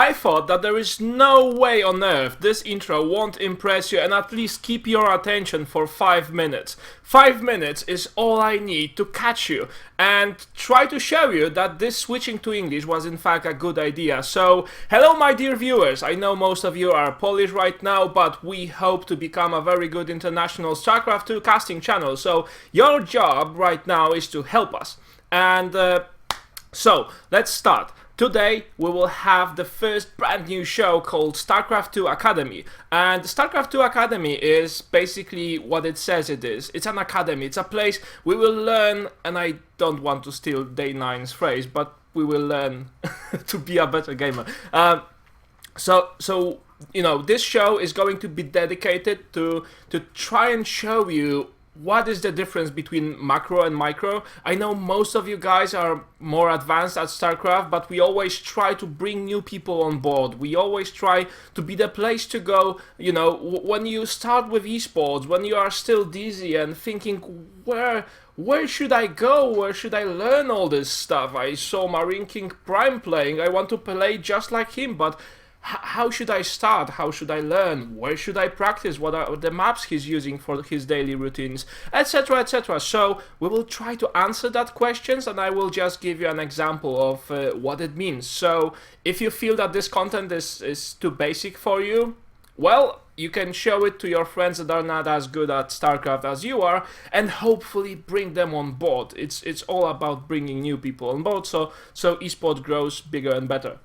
I thought that there is no way on earth this intro won't impress you and at least keep your attention for 5 minutes. 5 minutes is all I need to catch you and try to show you that this switching to English was in fact a good idea. So, hello my dear viewers, I know most of you are Polish right now, but we hope to become a very good international Starcraft 2 casting channel, so your job right now is to help us. And so, let's start. Today we will have the first brand new show called Starcraft 2 Academy, and Starcraft 2 Academy is basically what it says it is. It's an academy, it's a place we will learn, and I don't want to steal Day 9's phrase, but we will learn to be a better gamer. So you know, this show is going to be dedicated to try and show you what is the difference between macro and micro. I know most of you guys are more advanced at StarCraft, but we always try to bring new people on board. We always try to be the place to go, you know, when you start with esports, when you are still dizzy and thinking, where should I go? Where should I learn all this stuff? I saw Marine King Prime playing, I want to play just like him, but how should I start? How should I learn? Where should I practice? What are the maps he's using for his daily routines? Etc, etc. So we will try to answer that questions, and I will just give you an example of what it means. So if you feel that this content is too basic for you, well, you can show it to your friends that are not as good at StarCraft as you are, and hopefully bring them on board. It's all about bringing new people on board, so esports grows bigger and better.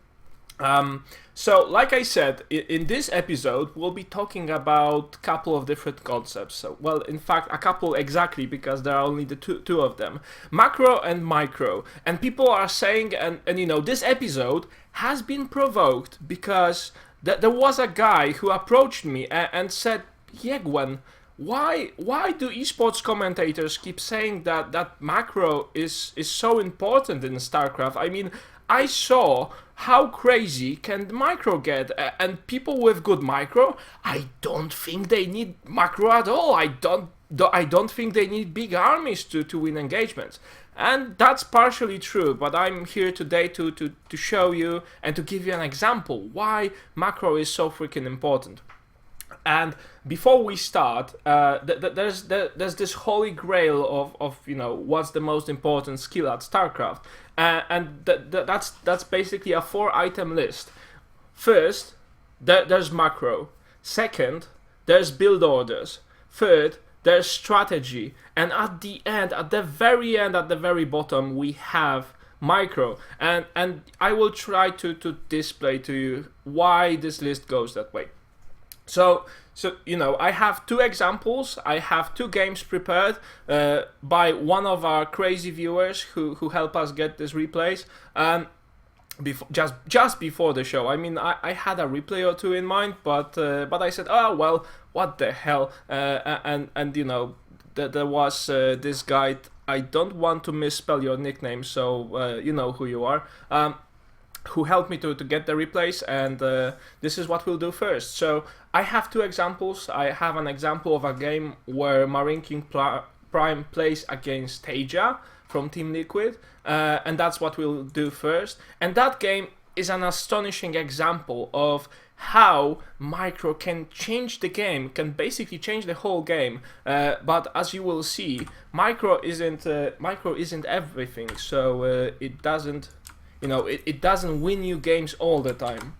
So, like I said, in this episode, we'll be talking about a couple of different concepts. So, well, in fact, a couple exactly, because there are only the two of them. Macro and micro. And people are saying, and you know, this episode has been provoked because there was a guy who approached me and said, Yegwen, why do esports commentators keep saying that macro is so important in StarCraft? I mean, I saw how crazy can micro get, and people with good micro, I don't think they need macro at all. I don't think they need big armies to win engagements. And that's partially true, but I'm here today to show you and to give you an example why macro is so freaking important. And before we start, there's this holy grail of you know, what's the most important skill at StarCraft, and that's basically a 4-item list. First, there's macro. Second, there's build orders. Third, there's strategy, and at the end, at the very bottom, we have micro. And I will try to display to you why this list goes that way. So you know, I have 2 examples. I have 2 games prepared by one of our crazy viewers who help us get these replays. Just before the show. I mean, I had a replay or 2 in mind, but I said, oh well, what the hell? And you know, there was this guy. I don't want to misspell your nickname, so you know who you are. Who helped me to get the replays, and this is what we'll do first. So I have 2 examples. I have an example of a game where Marine King Prime plays against Teja from Team Liquid, and that's what we'll do first. And that game is an astonishing example of how micro can change the game, can basically change the whole game. But as you will see, micro isn't everything. So it doesn't. You know, it doesn't win you games all the time.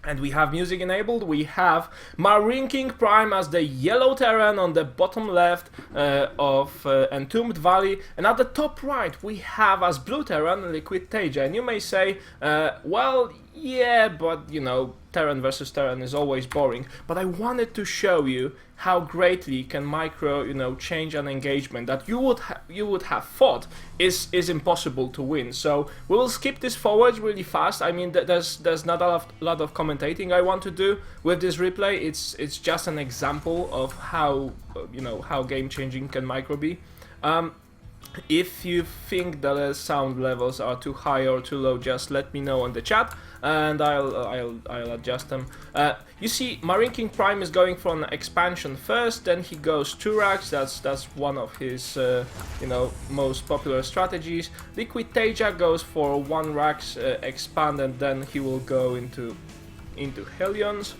And we have music enabled. We have Marine King Prime as the yellow Terran on the bottom left of Entombed Valley. And at the top right, we have as blue Terran Liquid Teja. And you may say, well, yeah, but, you know, Terran versus Terran is always boring. But I wanted to show you how greatly can micro, you know, change an engagement that you would have thought is impossible to win. So we will skip this forward really fast. I mean, there's not a lot of commentating I want to do with this replay. It's just an example of how you know, how game changing can micro be. If you think the sound levels are too high or too low, just let me know in the chat, and I'll adjust them. You see, Marine King Prime is going for an expansion first, then he goes 2 racks. That's one of his you know, most popular strategies. Liquid Teja goes for 1 racks expand, and then he will go into Hellions.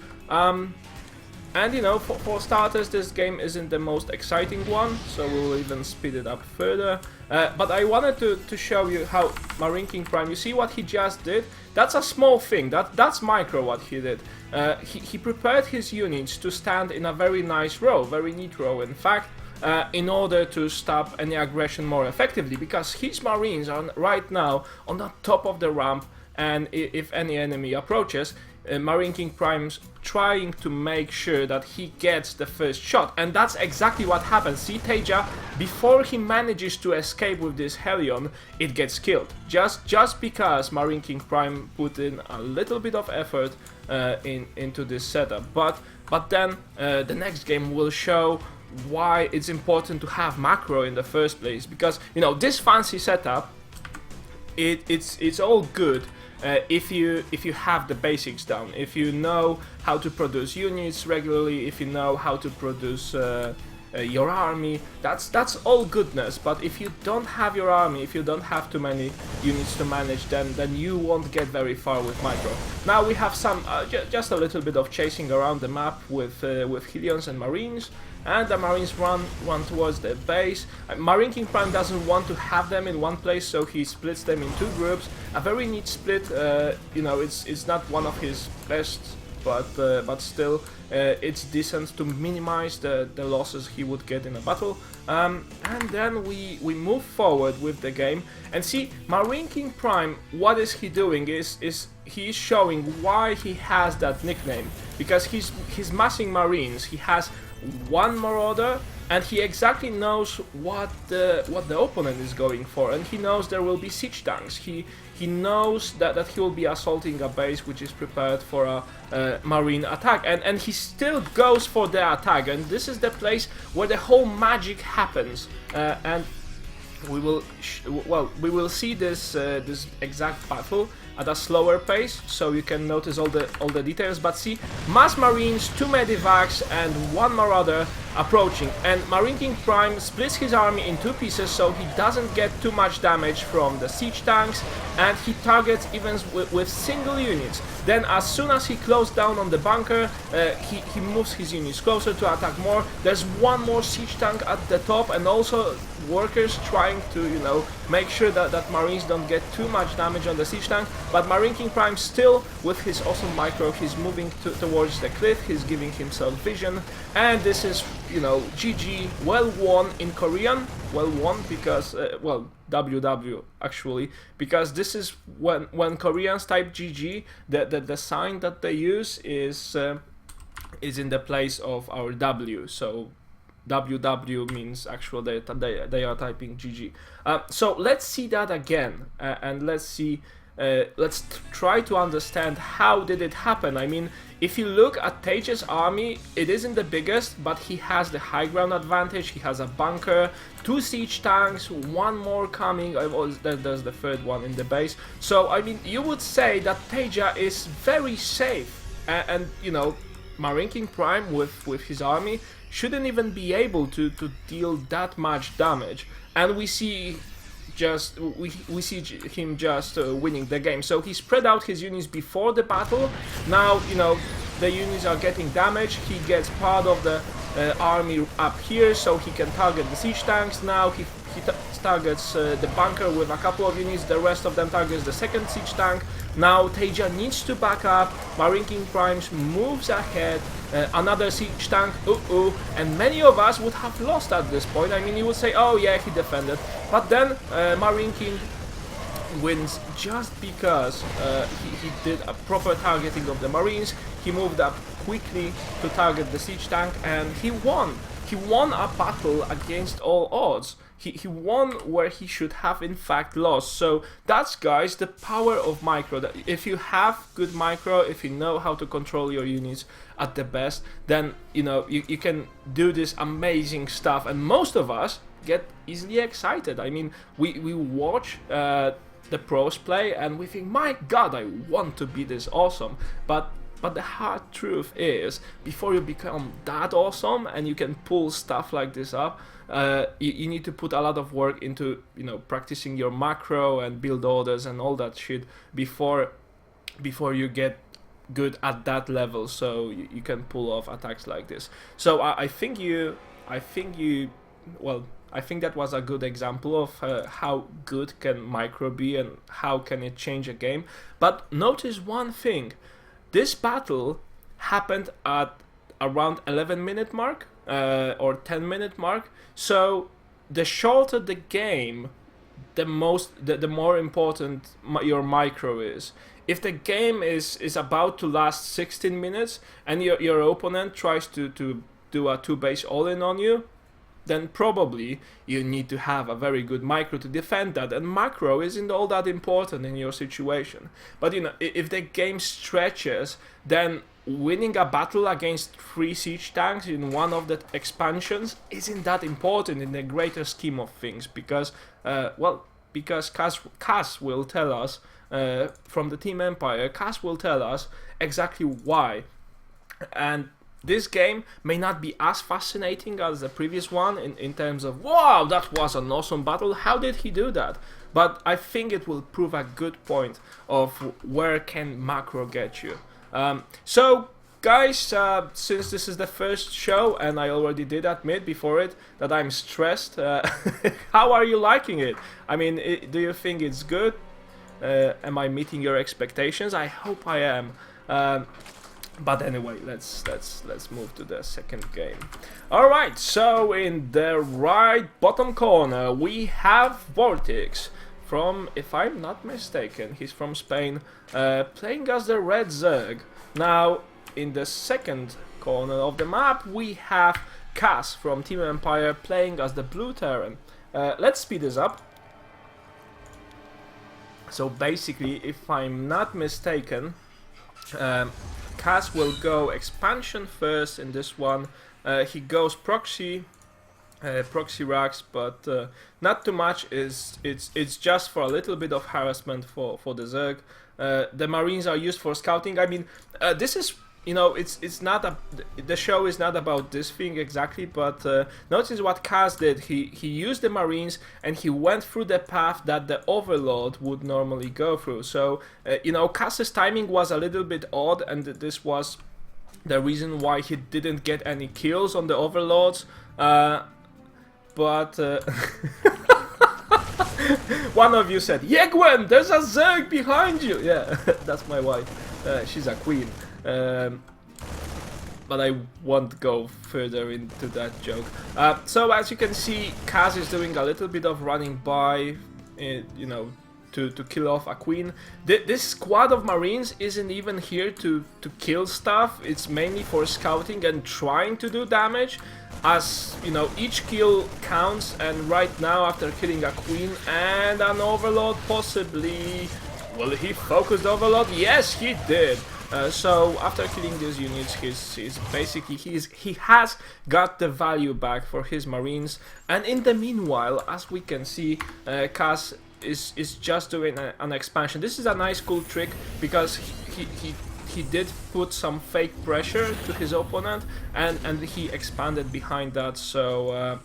And you know, for starters, this game isn't the most exciting one, so we'll even speed it up further. But I wanted to show you how Marine King Prime, you see what he just did? That's a small thing, that's micro what he did. He prepared his units to stand in a very nice row, very neat row in fact, in order to stop any aggression more effectively, because his Marines are right now on the top of the ramp, and if any enemy approaches, Marine King Prime's trying to make sure that he gets the first shot, and that's exactly what happens. See, Teja, before he manages to escape with this Hellion, it gets killed. Just because Marine King Prime put in a little bit of effort into this setup. But then the next game will show why it's important to have macro in the first place, because you know, this fancy setup, it's all good. If you have the basics down, if you know how to produce units regularly, if you know how to produce your army, that's all goodness. But if you don't have your army, if you don't have too many units to manage, then you won't get very far with micro. Now we have some just a little bit of chasing around the map with Hellions and Marines. And the Marines run towards the base. Marine King Prime doesn't want to have them in one place, so he splits them in 2 groups. A very neat split. You know, it's not one of his best, but still, it's decent to minimize the losses he would get in a battle. And then we move forward with the game, and see, Marine King Prime, what is he doing is he's showing why he has that nickname, because he's massing Marines. He has 1 Marauder, and he exactly knows what the opponent is going for, and he knows there will be siege tanks. He knows that he will be assaulting a base which is prepared for a marine attack, and he still goes for the attack, and this is the place where the whole magic happens. And we will see this exact battle at a slower pace, so you can notice all the details. But see, mass Marines, 2 Medivacs, and 1 Marauder approaching, and Marine King Prime splits his army in 2 pieces, so he doesn't get too much damage from the siege tanks, and he targets even with single units. Then as soon as he closed down on the bunker, he moves his units closer to attack more. There's 1 more siege tank at the top, and also workers trying to, you know, make sure that Marines don't get too much damage on the siege tank. But Marine King Prime still, with his awesome micro, he's moving towards the cliff, he's giving himself vision, and this is, you know, GG, well won in Korean, well won because, well, WW actually, because this is when Koreans type GG, the sign that they use is in the place of our W, so WW means actual data, they are typing GG. So let's see that again, and let's try to understand how did it happen. I mean, if you look at Teja's army, it isn't the biggest, but he has the high ground advantage, he has a bunker, 2 siege tanks, 1 more coming, there's the 3rd one in the base. So, I mean, you would say that Teja is very safe, and you know, Marine King Prime with his army shouldn't even be able to deal that much damage, and we see him just winning the game. So he spread out his units before the battle. Now, you know, the units are getting damaged. He gets part of the army up here, so he can target the siege tanks. Now he targets the bunker with a couple of units, the rest of them targets the 2nd siege tank. Now Teja needs to back up, Marine King Prime moves ahead, another siege tank, and many of us would have lost at this point. I mean, you would say, oh yeah, he defended, but then Marine King wins just because he did a proper targeting of the Marines. He moved up quickly to target the siege tank, and he won. He won a battle against all odds. He won where he should have in fact lost. So that's, guys, the power of micro. That if you have good micro, if you know how to control your units at the best, then you know you can do this amazing stuff. And most of us get easily excited. I mean, we watch the pros play and we think, my god, I want to be this awesome. But the hard truth is, before you become that awesome and you can pull stuff like this up, you need to put a lot of work into, you know, practicing your macro and build orders and all that shit before you get good at that level, so you can pull off attacks like this. So I think that was a good example of how good can micro be and how can it change a game. But notice one thing: this battle happened at around 11-minute mark or 10-minute mark. So the shorter the game, the more important your micro is. If the game is about to last 16 minutes and your opponent tries to do a 2-base all-in on you, then probably you need to have a very good micro to defend that, and macro isn't all that important in your situation. But you know, if the game stretches, then winning a battle against 3 siege tanks in one of the expansions isn't that important in the greater scheme of things, because Cass will tell us, from the Team Empire, Cass will tell us exactly why. And this game may not be as fascinating as the previous one in terms of, wow, that was an awesome battle, how did he do that? But I think it will prove a good point of where can macro get you. So guys, since this is the first show, and I already did admit before it that I'm stressed, how are you liking it? I mean, do you think it's good? Am I meeting your expectations? I hope I am. But anyway, let's move to the second game. Alright, so in the right bottom corner we have Vortex from, if I'm not mistaken, he's from Spain, playing as the Red Zerg. Now, in the second corner of the map we have Cass from Team Empire playing as the Blue Terran. Let's speed this up. So basically, if I'm not mistaken, Cass will go expansion first in this one. He goes proxy racks, but not too much. It's just for a little bit of harassment for the Zerg. The Marines are used for scouting. I mean, this is, you know, it's not the show is not about this thing exactly, but notice what Cass did. He used the Marines and he went through the path that the Overlord would normally go through. So you know, Cass's timing was a little bit odd, and this was the reason why he didn't get any kills on the Overlords. But one of you said, "Yegwen, there's a Zerg behind you." Yeah, that's my wife. She's a queen. But I won't go further into that joke. So as you can see, Cass is doing a little bit of running by, you know, to kill off a queen. This squad of Marines isn't even here to kill stuff. It's mainly for scouting and trying to do damage. As you know, each kill counts, and right now, after killing a queen and an Overlord, possibly, will he focus the Overlord? Yes, he did. So after killing these units, he has got the value back for his Marines, and in the meanwhile, as we can see, Cass is just doing an expansion. This is a nice cool trick because he did put some fake pressure to his opponent, and he expanded behind that, so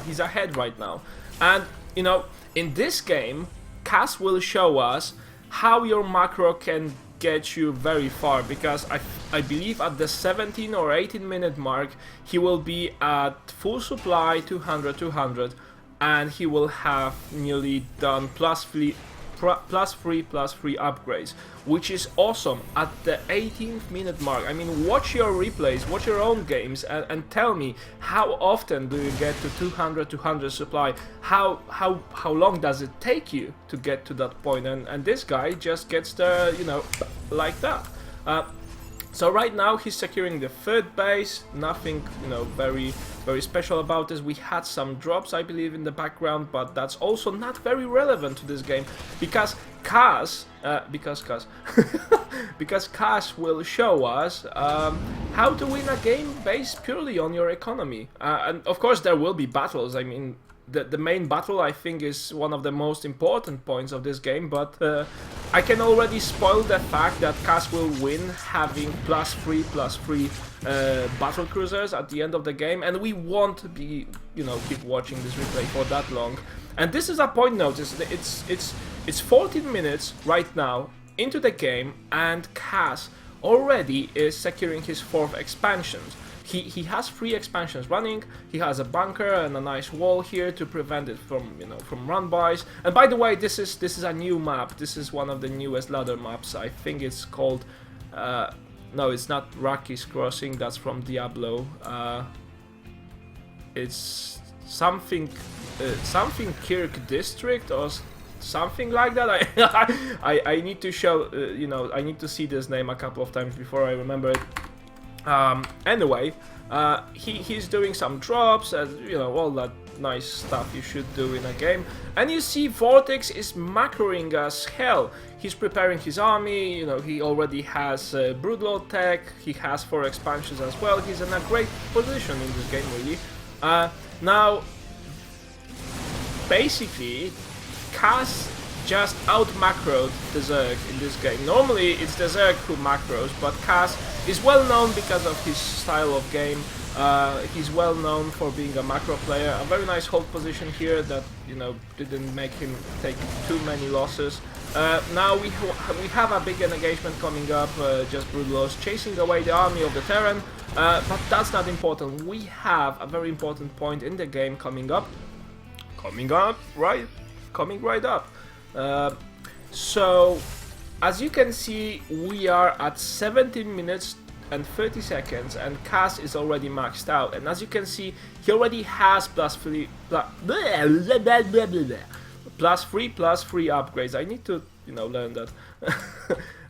he's ahead right now. And you know, in this game, Cass will show us how your macro can get you very far, because I believe at the 17 or 18-minute mark he will be at full supply, 200, and he will have nearly done plus 3 upgrades, which is awesome at the 18th minute mark. I mean, watch your replays, watch your own games, and tell me, how often do you get to 200 supply? How long does it take you to get to that point? And this guy just gets there, you know, like that. So right now he's securing the third base. Nothing, you know, very very special about this. We had some drops, I believe, in the background, but that's also not very relevant to this game because Kaz, because Kaz will show us how to win a game based purely on your economy. And of course, there will be battles. I mean, the main battle, I think, is one of the most important points of this game, but I can already spoil the fact that Kaz will win having +3/+3 battle cruisers at the end of the game, and we won't be, you know, keep watching this replay for that long. And this is a point notice. It's 14 minutes right now into the game, and Kaz already is securing his 4th expansion. He has 3 expansions running. He has a bunker and a nice wall here to prevent it from, you know, from run-bys. And by the way, this is a new map. This is one of the newest ladder maps. I think it's called no, it's not Rocky's Crossing. That's from Diablo. It's something something Kirk District or something like that. I need to show you know, I need to see this name a couple of times before I remember it. Anyway, he's doing some drops and, you know, all that nice stuff you should do in a game. And you see Vortex is macroing as hell. He's preparing his army, you know, he already has Broodlord tech, he has 4 expansions as well. He's in a great position in this game, really. Now, basically, Kaz just out-macroed the Zerg in this game. Normally it's the Zerg who macros, but Kaz is well known because of his style of game. He's well known for being a macro player. A very nice hold position here that, you know, didn't make him take too many losses. Now we have a big engagement coming up, just Broodlords chasing away the army of the Terran, but that's not important. We have a very important point in the game coming right up. So, as you can see, we are at 17 minutes and 30 seconds, and Kaz is already maxed out. And as you can see, he already has +3/+3 upgrades. I need to, you know, learn that.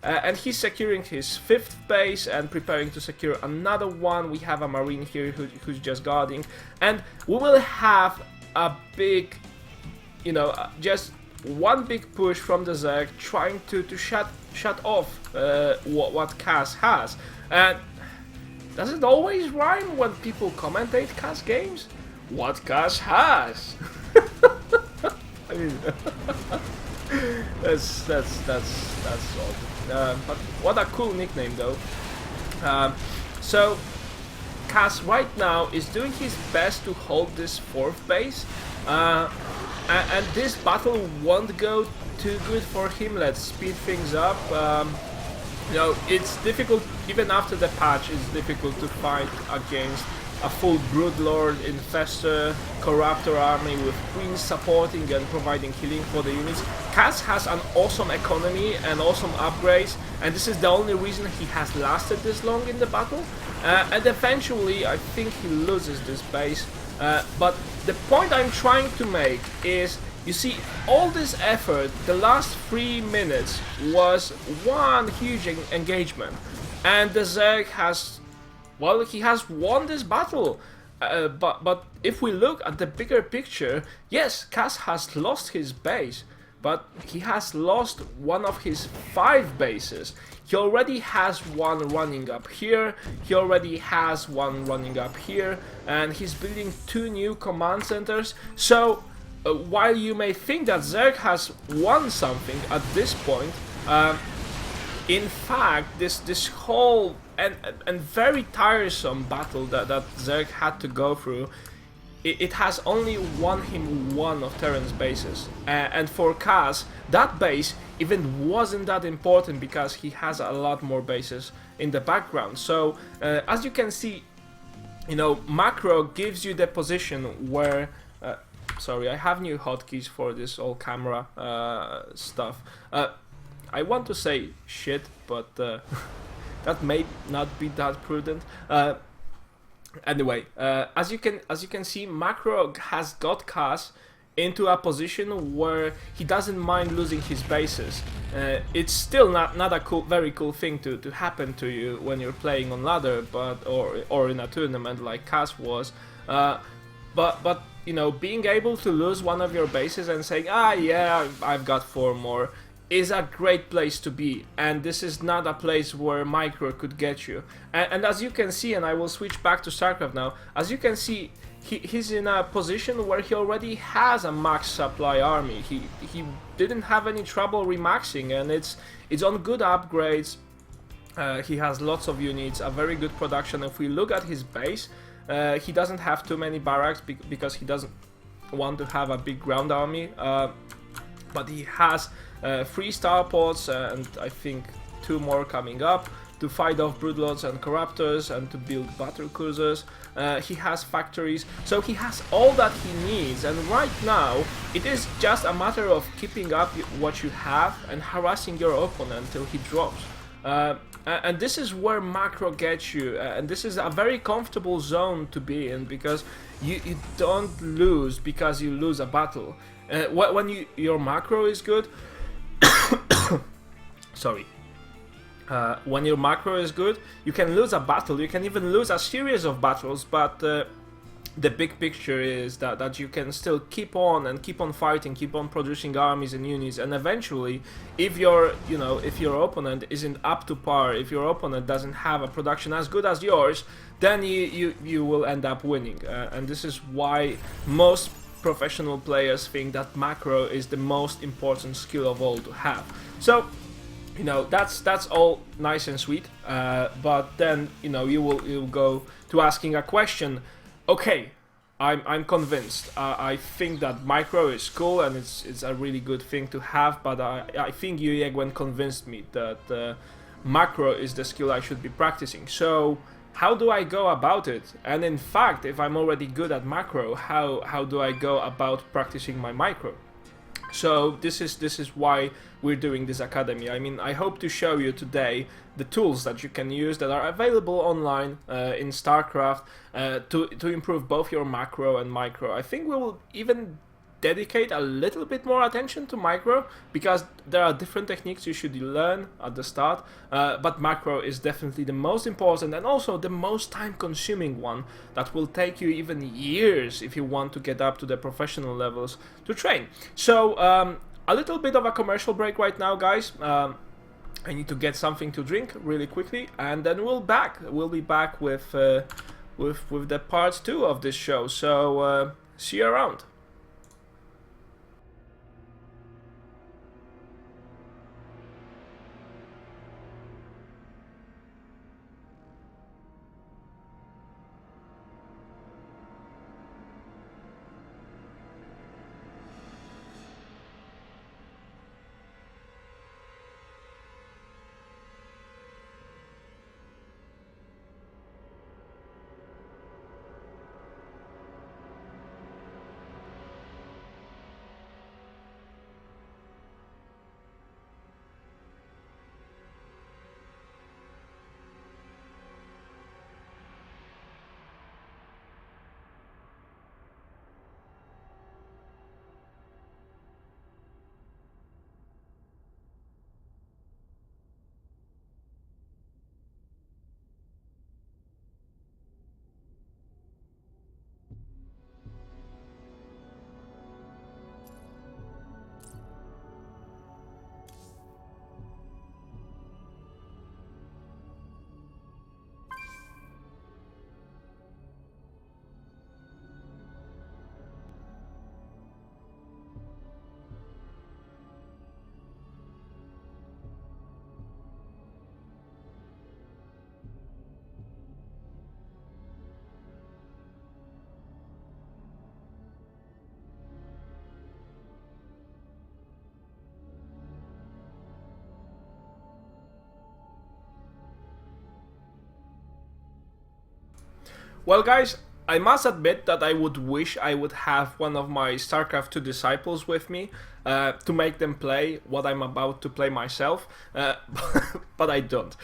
And he's securing his 5th base and preparing to secure another one. We have a marine here who's just guarding, and we will have a big, you know, just one big push from the Zerg trying to shut off what Kaz has. And does it always rhyme when people commentate Kaz games? What Kaz has? I mean, that's all. But what a cool nickname, though. So Kaz right now is doing his best to hold this 4th base. And this battle won't go too good for him. Let's speed things up. You know, it's difficult, even after the patch, it's difficult to fight against a full Broodlord, Infestor, Corruptor army with Queens supporting and providing healing for the units. Kaz has an awesome economy and awesome upgrades, and this is the only reason he has lasted this long in the battle. And eventually, I think he loses this base. But the point I'm trying to make is, you see, all this effort, the last 3 minutes, was one huge engagement. And the Zerg has, well, he has won this battle. But if we look at the bigger picture, yes, Kaz has lost his base, but he has lost one of his 5 bases. He already has one running up here, he already has one running up here, and he's building 2 new command centers. So, while you may think that Zerg has won something at this point, in fact, this whole and very tiresome battle that Zerg had to go through, it has only won him 1 of Terran's bases. And for Kaz, that base even wasn't that important because he has a lot more bases in the background. So, as you can see, you know, macro gives you the position where... sorry, I have new hotkeys for this all camera stuff. I want to say shit, but that may not be that prudent. Anyway, as you can see, macro has got Kaz into a position where he doesn't mind losing his bases. It's still not a very cool thing to happen to you when you're playing on ladder, but or in a tournament like Kaz was. But you know, being able to lose one of your bases and saying, ah, yeah, I've got 4 more, is a great place to be, and this is not a place where micro could get you. And as you can see, and I will switch back to Starcraft now, as you can see, he's in a position where he already has a max supply army. He didn't have any trouble remaxing, and it's on good upgrades. He has lots of units, a very good production. If we look at his base, he doesn't have too many barracks because he doesn't want to have a big ground army, but he has 3 starports and I think 2 more coming up to fight off broodlords and corruptors and to build battle cruisers. He has factories, so he has all that he needs, and right now it is just a matter of keeping up what you have and harassing your opponent until he drops. And this is where macro gets you, and this is a very comfortable zone to be in, because you don't lose because you lose a battle. When your macro is good, sorry. When your macro is good, you can lose a battle, you can even lose a series of battles, but the big picture is that you can still keep on fighting, keep on producing armies and units, and eventually, if your opponent isn't up to par, if your opponent doesn't have a production as good as yours, then you will end up winning. And this is why most professional players think that macro is the most important skill of all to have. So, you know, that's all nice and sweet, but then, you know, you'll go to asking a question. Okay, I'm convinced. I think that micro is cool and it's a really good thing to have, but I think you, Yegwen, convinced me that macro is the skill I should be practicing. So how do I go about it? And in fact, if I'm already good at macro, how do I go about practicing my micro? So this is why we're doing this academy. I mean, I hope to show you today the tools that you can use that are available online in StarCraft to improve both your macro and micro. I think we will even dedicate a little bit more attention to micro, because there are different techniques you should learn at the start, but macro is definitely the most important and also the most time consuming one that will take you even years if you want to get up to the professional levels to train. So a little bit of a commercial break right now, guys. I need to get something to drink really quickly, and then we'll be back with the part 2 of this show. So see you around. Well, guys, I must admit that I would wish I would have one of my StarCraft 2 disciples with me to make them play what I'm about to play myself, but I don't.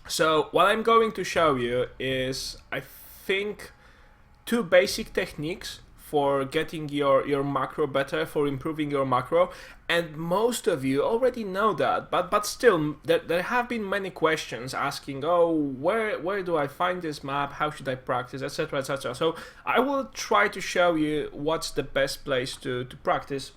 So what I'm going to show you is, I think, 2 basic techniques for getting your macro better, for improving your macro, and most of you already know that, but still there have been many questions asking, oh, where do I find this map, how should I practice, etc, etc. So I will try to show you what's the best place to practice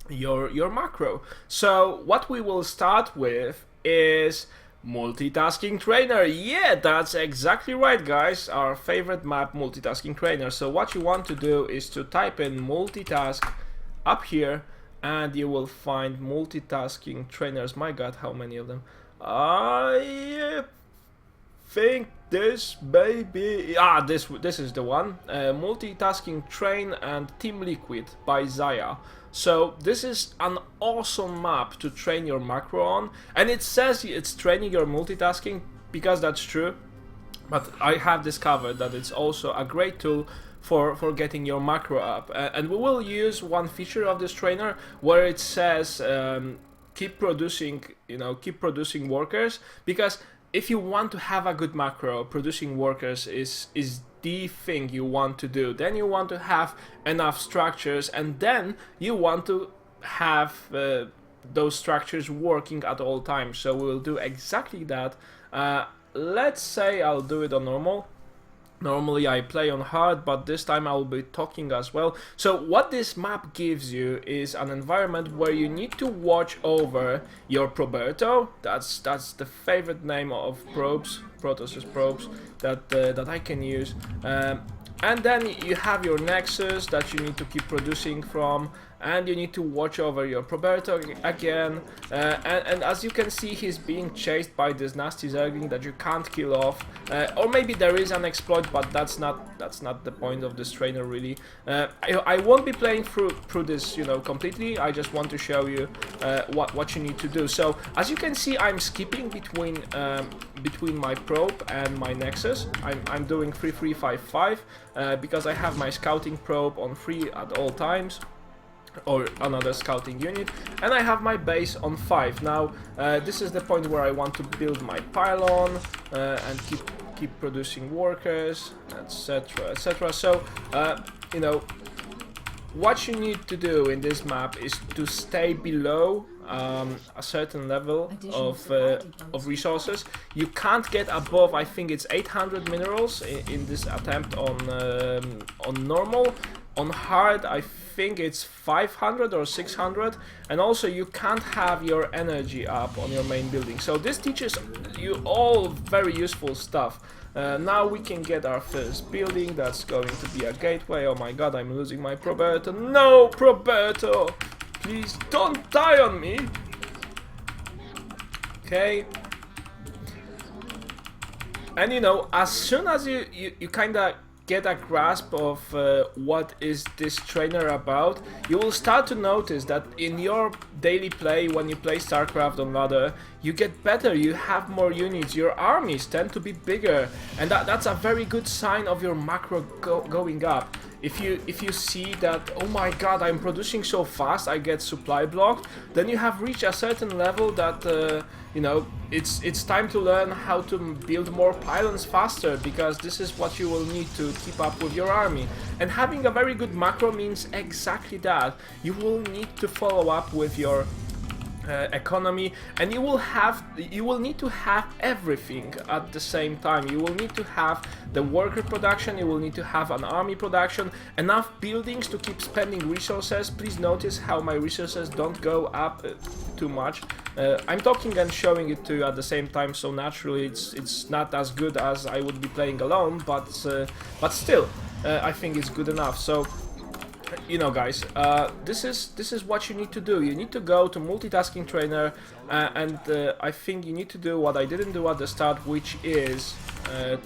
your macro. So what we will start with is multitasking trainer. Yeah, that's exactly right, guys, our favorite map, multitasking trainer. So what you want to do is to type in multitask up here, and you will find multitasking trainers. My god, how many of them? I think this baby, this is the one. Multitasking train and Team Liquid by Zaya. So this is an awesome map to train your macro on, and it says it's training your multitasking because that's true, but I have discovered that it's also a great tool for getting your macro up. And we will use one feature of this trainer where it says keep producing workers, because if you want to have a good macro, producing workers is the thing you want to do. Then you want to have enough structures, and then you want to have those structures working at all times. So we'll do exactly that. Let's say I'll do it on normal. Normally I play on hard, but this time I'll be talking as well. So what this map gives you is an environment where you need to watch over your Proberto. That's the favorite name of probes, Protoss probes, that I can use. And then you have your Nexus that you need to keep producing from, and you need to watch over your Proberto again. And as you can see, he's being chased by this nasty Zergling that you can't kill off. Or maybe there is an exploit, but that's not the point of this trainer really. I won't be playing through this, completely. I just want to show you what you need to do. So as you can see, I'm skipping between my probe and my Nexus. I'm doing 3-3-5-5 because I have my scouting probe on 3 at all times, or another scouting unit, and I have my base on 5. Now this is the point where I want to build my pylon and keep producing workers, etc, etc. So what you need to do in this map is to stay below a certain level of resources. You can't get above, I think it's 800 minerals in this attempt on normal. On hard, I think it's 500 or 600, and also you can't have your energy up on your main building. So this teaches you all very useful stuff. Now we can get our first building. That's going to be a gateway. Oh my god, I'm losing my Proberto. No, Proberto! Please don't die on me! Okay. And as soon as you kinda get a grasp of what is this trainer about, you will start to notice that in your daily play, when you play Starcraft on ladder, you get better, you have more units, your armies tend to be bigger, and that's a very good sign of your macro going up. If you see that, oh my god, I'm producing so fast, I get supply blocked, then you have reached a certain level that it's time to learn how to build more pylons faster, because this is what you will need to keep up with your army. And having a very good macro means exactly that. You will need to follow up with your economy, and you will need to have everything at the same time. You will need to have the worker production, you will need to have an army production, enough buildings to keep spending resources. Please notice how my resources don't go up too much. I'm talking and showing it to you at the same time, so naturally it's not as good as I would be playing alone, but still I think it's good enough. So guys, this is what you need to do. You need to go to multitasking trainer, and I think you need to do what I didn't do at the start, which is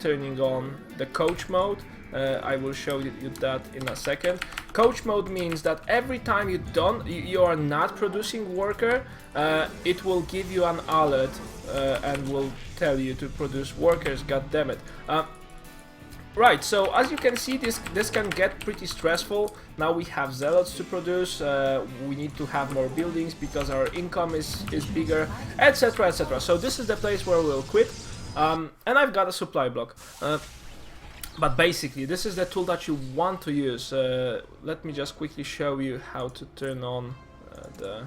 turning on the coach mode. I will show you that in a second. Coach mode means that every time you are not producing worker, it will give you an alert and will tell you to produce workers. God damn it. Right, so as you can see, this can get pretty stressful. Now we have zealots to produce, we need to have more buildings because our income is bigger, etc, etc. So this is the place where we'll quit, and I've got a supply block. But basically, this is the tool that you want to use. Let me just quickly show you how to turn on the...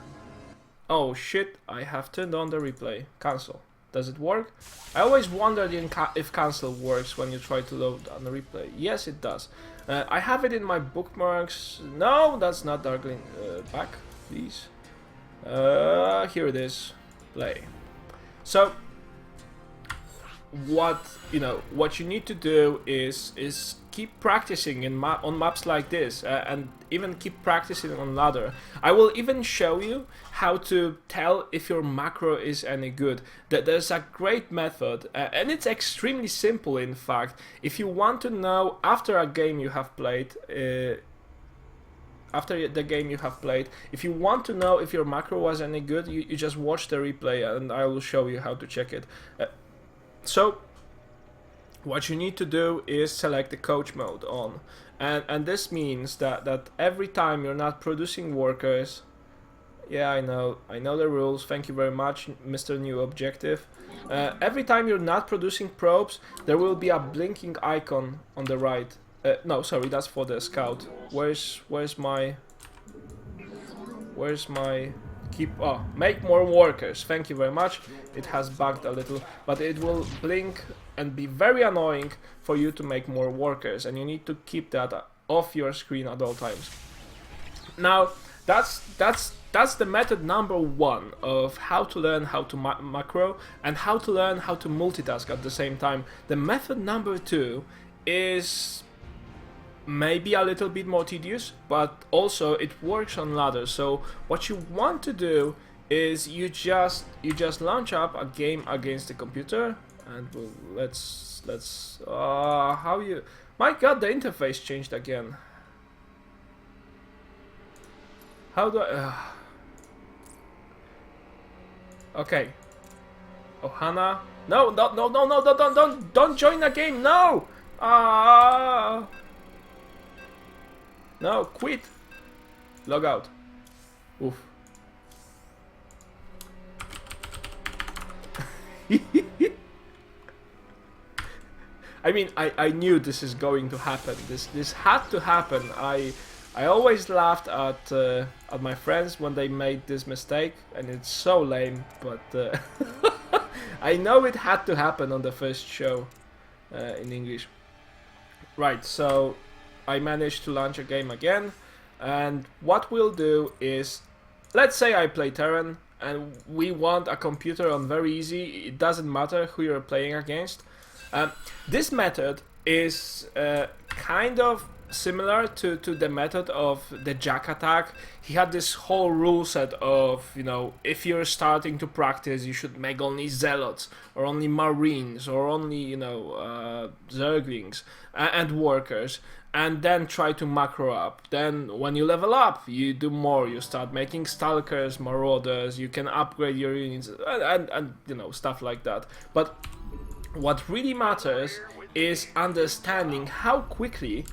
Oh shit, I have turned on the replay. Cancel. Does it work? I always wondered if cancel works when you try to load on the replay. Yes, it does. I have it in my bookmarks. No, that's not Darkling. Back, please. Here it is. Play. So, what you need to do is keep practicing on maps like this, and even keep practicing on ladder. I will even show you how to tell if your macro is any good. There's a great method, and it's extremely simple. In fact, if you want to know after a game you have played, if you want to know if your macro was any good, you just watch the replay, and I will show you how to check it. So what you need to do is select the coach mode on, and this means that every time you're not producing workers, yeah, I know the rules, thank you very much, Mr. New Objective. Every time you're not producing probes, there will be a blinking icon on the right. No, sorry, that's for the scout. Where's my keep... Oh, make more workers. Thank you very much. It has bugged a little, but it will blink and be very annoying for you to make more workers, and you need to keep that off your screen at all times. Now, that's the method number one of how to learn how to macro and how to learn how to multitask at the same time. The method number two is maybe a little bit more tedious, but also it works on ladders. So what you want to do is you just launch up a game against the computer, and let's how you... My god, the interface changed again. How do I... Okay. Ohana. No, don't join the game. No. No, quit. Log out. Oof. I mean, I knew this is going to happen. This had to happen. I always laughed at my friends when they made this mistake, and it's so lame. But I know it had to happen on the first show in English. Right. So I managed to launch a game again, and what we'll do is, let's say I play Terran, and we want a computer on very easy. It doesn't matter who you're playing against. This method is kind of similar to the method of the Jack attack. He had this whole rule set of, if you're starting to practice, you should make only zealots, or only marines, or only, zerglings and workers, and then try to macro up. Then when you level up, you do more. You start making stalkers, marauders, you can upgrade your units, and stuff like that. But what really matters is understanding how quickly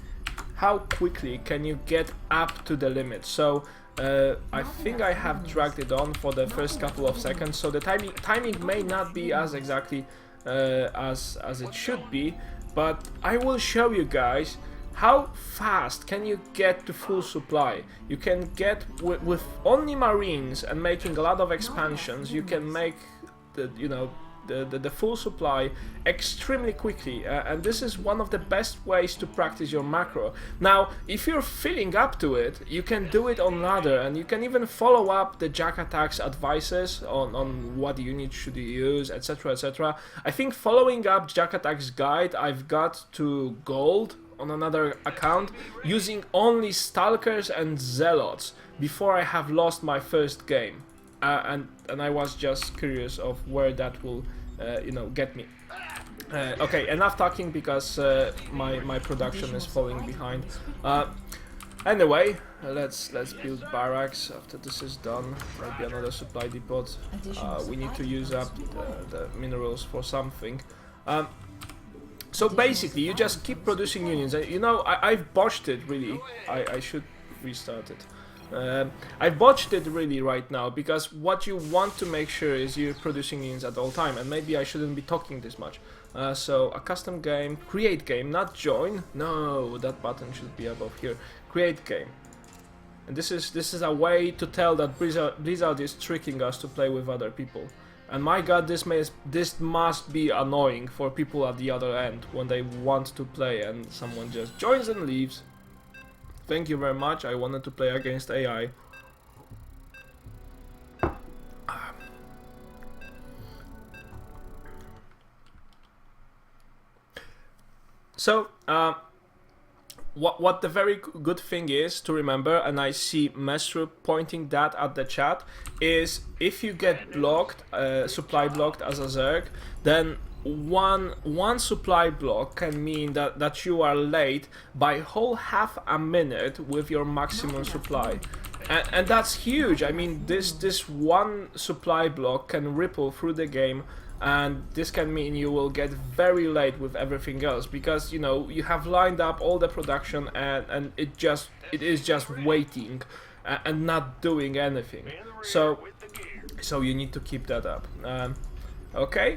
can you get up to the limit. So I think I have dragged it on for the first couple of seconds, so the timing may not be as exactly as it should be, but I will show you guys how fast can you get to full supply. You can get with only marines and making a lot of expansions, you can make the full supply extremely quickly, and this is one of the best ways to practice your macro. Now, if you're feeling up to it, you can do it on ladder, and you can even follow up the Jack Attack's advices on what unit should you use, etc, etc. I think following up Jack Attack's guide, I've got to gold on another account using only Stalkers and Zealots before I have lost my first game. And I was just curious of where that will, get me. Okay, enough talking because my production is falling behind. Anyway, let's build barracks after this is done. Maybe another supply depot. We need to use up the minerals for something. So basically, you just keep producing unions. I've botched it really. I should restart it. I botched it really right now, because what you want to make sure is you're producing units at all time, and maybe I shouldn't be talking this much. So a custom game, create game, not join. No, that button should be above here. Create game. And this is a way to tell that Blizzard is tricking us to play with other people. And my god, this must be annoying for people at the other end when they want to play and someone just joins and leaves. Thank you very much, I wanted to play against AI. So, what the very good thing is to remember, and I see Mesru pointing that at the chat, is if you get blocked, supply blocked as a Zerg, then one supply block can mean that you are late by whole half a minute with your maximum supply. And that's huge. I mean, this one supply block can ripple through the game, and this can mean you will get very late with everything else, because you know you have lined up all the production and it is just waiting and not doing anything. So you need to keep that up. Okay,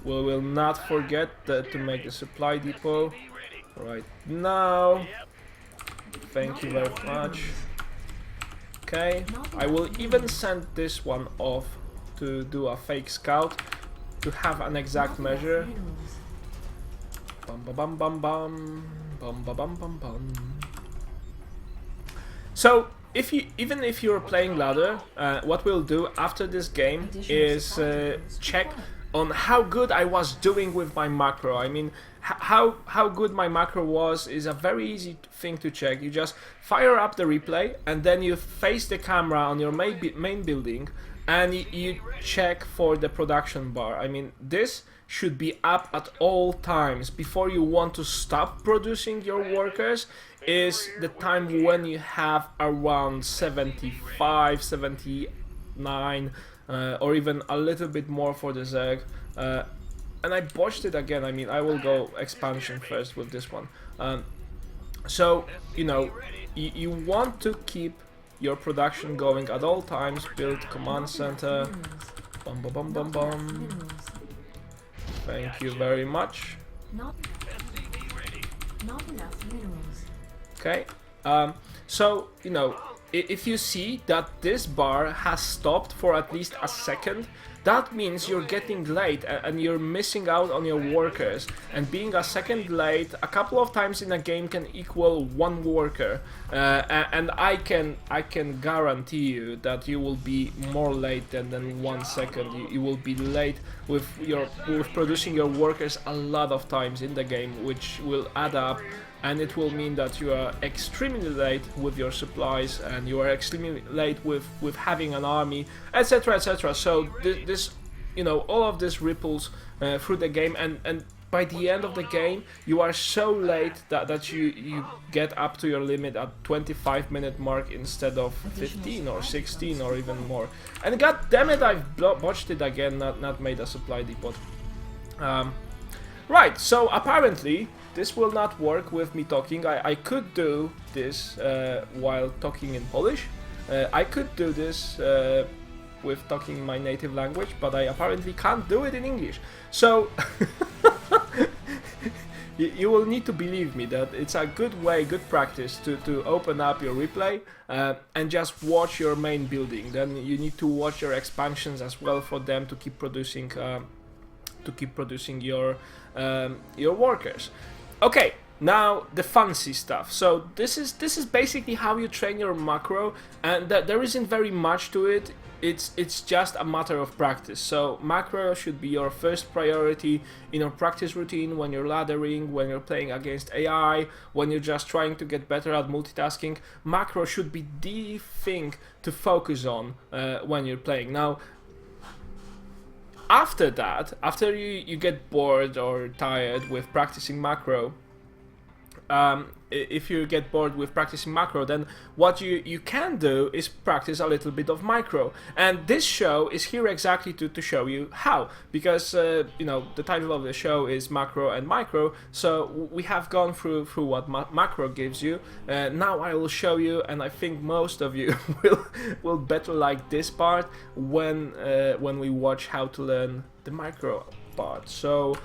we will not forget to make the supply depot right now. Thank you very much. Okay, I will even send this one off to do a fake scout to have an exact measure. Bum ba bum bum bum bum ba bum bum bum. So even if you're playing ladder, what we'll do after this game is check on how good I was doing with my macro. I mean, how good my macro was is a very easy thing to check. You just fire up the replay and then you face the camera on your main building and you check for the production bar. I mean, this should be up at all times. Before you want to stop producing your workers is the time when you have around 75, 79, or even a little bit more for the Zerg. And I botched it again. I mean, I will go expansion first with this one. So, you know, you want to keep your production going at all times. Build command center. Bum bum bum bum bum. Thank you very much. Not enough minerals. Okay. So, you know, if you see that this bar has stopped for at least a second, that means you're getting late and you're missing out on your workers. And being a second late a couple of times in a game can equal one worker. And I can guarantee you that you will be more late than 1 second. You will be late with producing your workers a lot of times in the game, which will add up. And it will mean that you are extremely late with your supplies, and you are extremely late with having an army, etc, etc. So this, you know, all of this ripples through the game, and by the end of the game you are so late that you get up to your limit at 25-minute mark instead of 15 or 16 or even more. And god damn it, I've botched it again, not made a supply depot. Right, so apparently this will not work with me talking. I could do this while talking in Polish. I could do this with talking my native language, but I apparently can't do it in English. So you will need to believe me that it's a good practice to open up your replay and just watch your main building. Then you need to watch your expansions as well for them to keep producing your workers. Okay, now the fancy stuff. So this is basically how you train your macro, and there isn't very much to it. It's just a matter of practice. So macro should be your first priority in your practice routine when you're laddering, when you're playing against AI, when you're just trying to get better at multitasking. Macro should be the thing to focus on when you're playing. Now, after that, after you get bored or tired with practicing macro, if you get bored with practicing macro, then what you can do is practice a little bit of micro. And this show is here exactly to show you how, because you know, the title of the show is macro and micro, so we have gone through what macro gives you. Now I will show you, and I think most of you will better like this part when we watch how to learn the micro part. So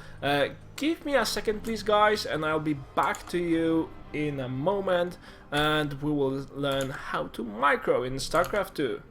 give me a second please guys, and I'll be back to you in a moment, and we will learn how to micro in StarCraft 2.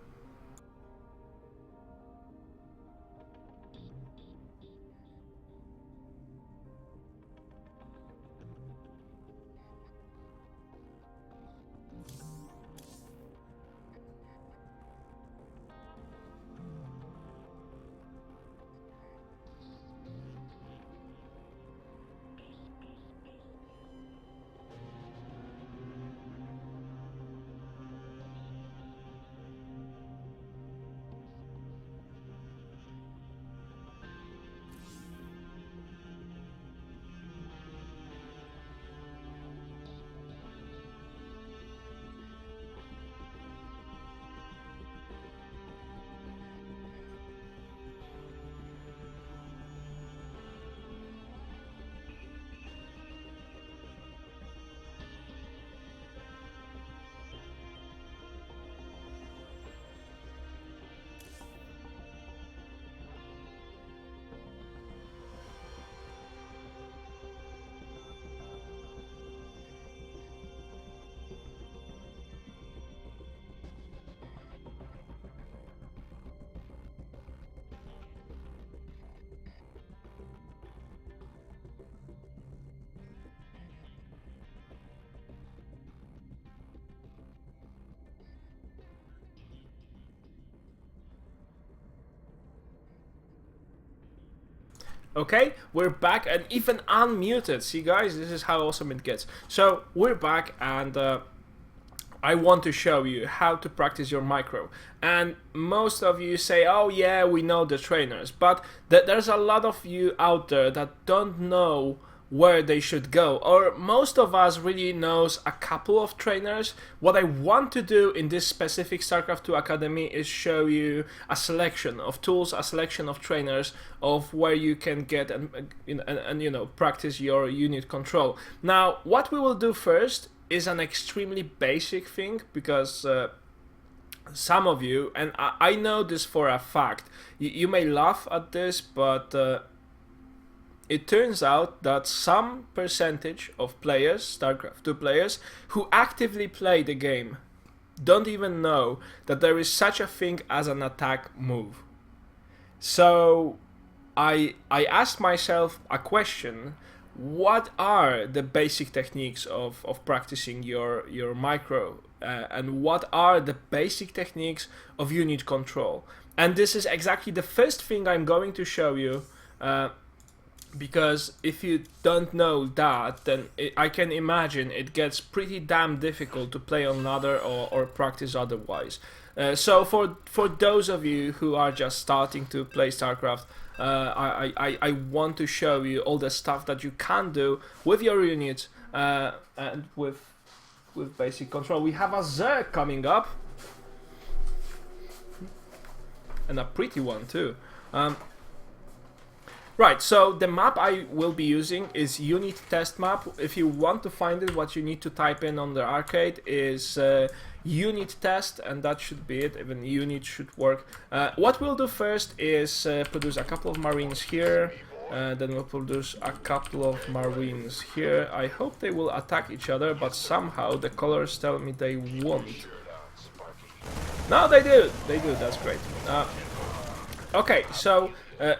Okay, we're back and even unmuted. See guys, this is how awesome it gets. So we're back, and I want to show you how to practice your micro. And most of you say, oh yeah, we know the trainers, but there's a lot of you out there that don't know where they should go, or most of us really knows a couple of trainers. What I want to do in this specific StarCraft 2 Academy is show you a selection of tools, a selection of trainers of where you can get and you know, practice your unit control. Now what we will do first is an extremely basic thing, because some of you, and I know this for a fact, you may laugh at this, but it turns out that some percentage of players, StarCraft 2 players, who actively play the game don't even know that there is such a thing as an attack move. So I asked myself a question: what are the basic techniques of practicing your micro, and what are the basic techniques of unit control? And this is exactly the first thing I'm going to show you, because if you don't know that, then I can imagine it gets pretty damn difficult to play on ladder or practice otherwise. So for those of you who are just starting to play StarCraft, I want to show you all the stuff that you can do with your units and with basic control. We have a Zerg coming up, and a pretty one too. Right, so the map I will be using is unit test map. If you want to find it, what you need to type in on the arcade is unit test, and that should be it. Even unit should work. What we'll do first is produce a couple of marines here, then we'll produce a couple of marines here. I hope they will attack each other, but somehow the colors tell me they won't. No, they do, that's great. Okay, so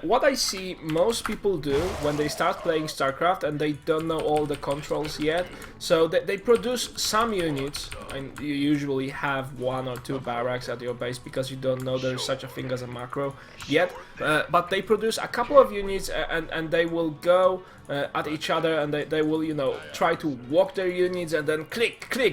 what I see most people do when they start playing StarCraft and they don't know all the controls yet, so they produce some units, and you usually have 1 or 2 barracks at your base because you don't know there's such a thing as a macro yet, but they produce a couple of units, and they will go at each other, and they will, you know, try to walk their units and then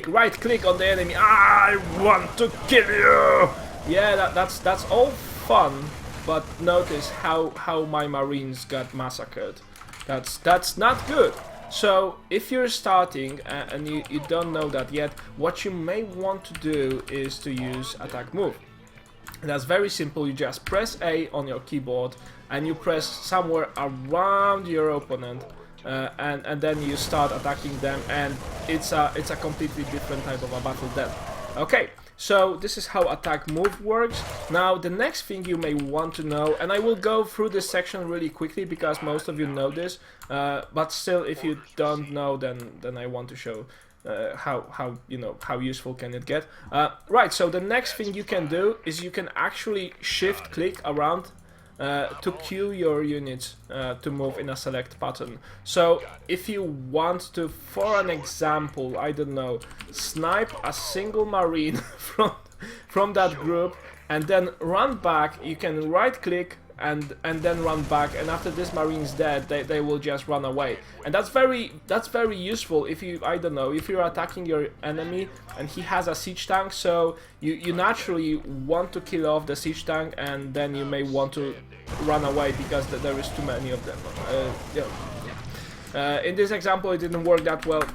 right click on the enemy. I want to kill you! Yeah, that's all fun. But notice how my marines got massacred. That's not good. So if you're starting and you don't know that yet, what you may want to do is to use attack move. And that's very simple. You just press A on your keyboard and you press somewhere around your opponent, and then you start attacking them, and it's a completely different type of a battle then. Okay, so this is how attack move works. Now the next thing you may want to know, and I will go through this section really quickly because most of you know this, but still, if you don't know, then I want to show how useful can it get. Right, so the next thing you can do is you can actually shift click around to cue your units to move in a select pattern. So if you want to, for an example, I don't know, snipe a single marine from that group and then run back, you can right click and then run back, and after this marine's dead, they will just run away. And that's very useful if you, I don't know, if you're attacking your enemy and he has a siege tank, so you naturally want to kill off the siege tank, and then you may want to run away because there is too many of them. In this example it didn't work that well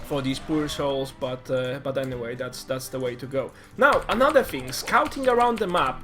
for these poor souls, but anyway, that's the way to go. Now another thing, scouting around the map.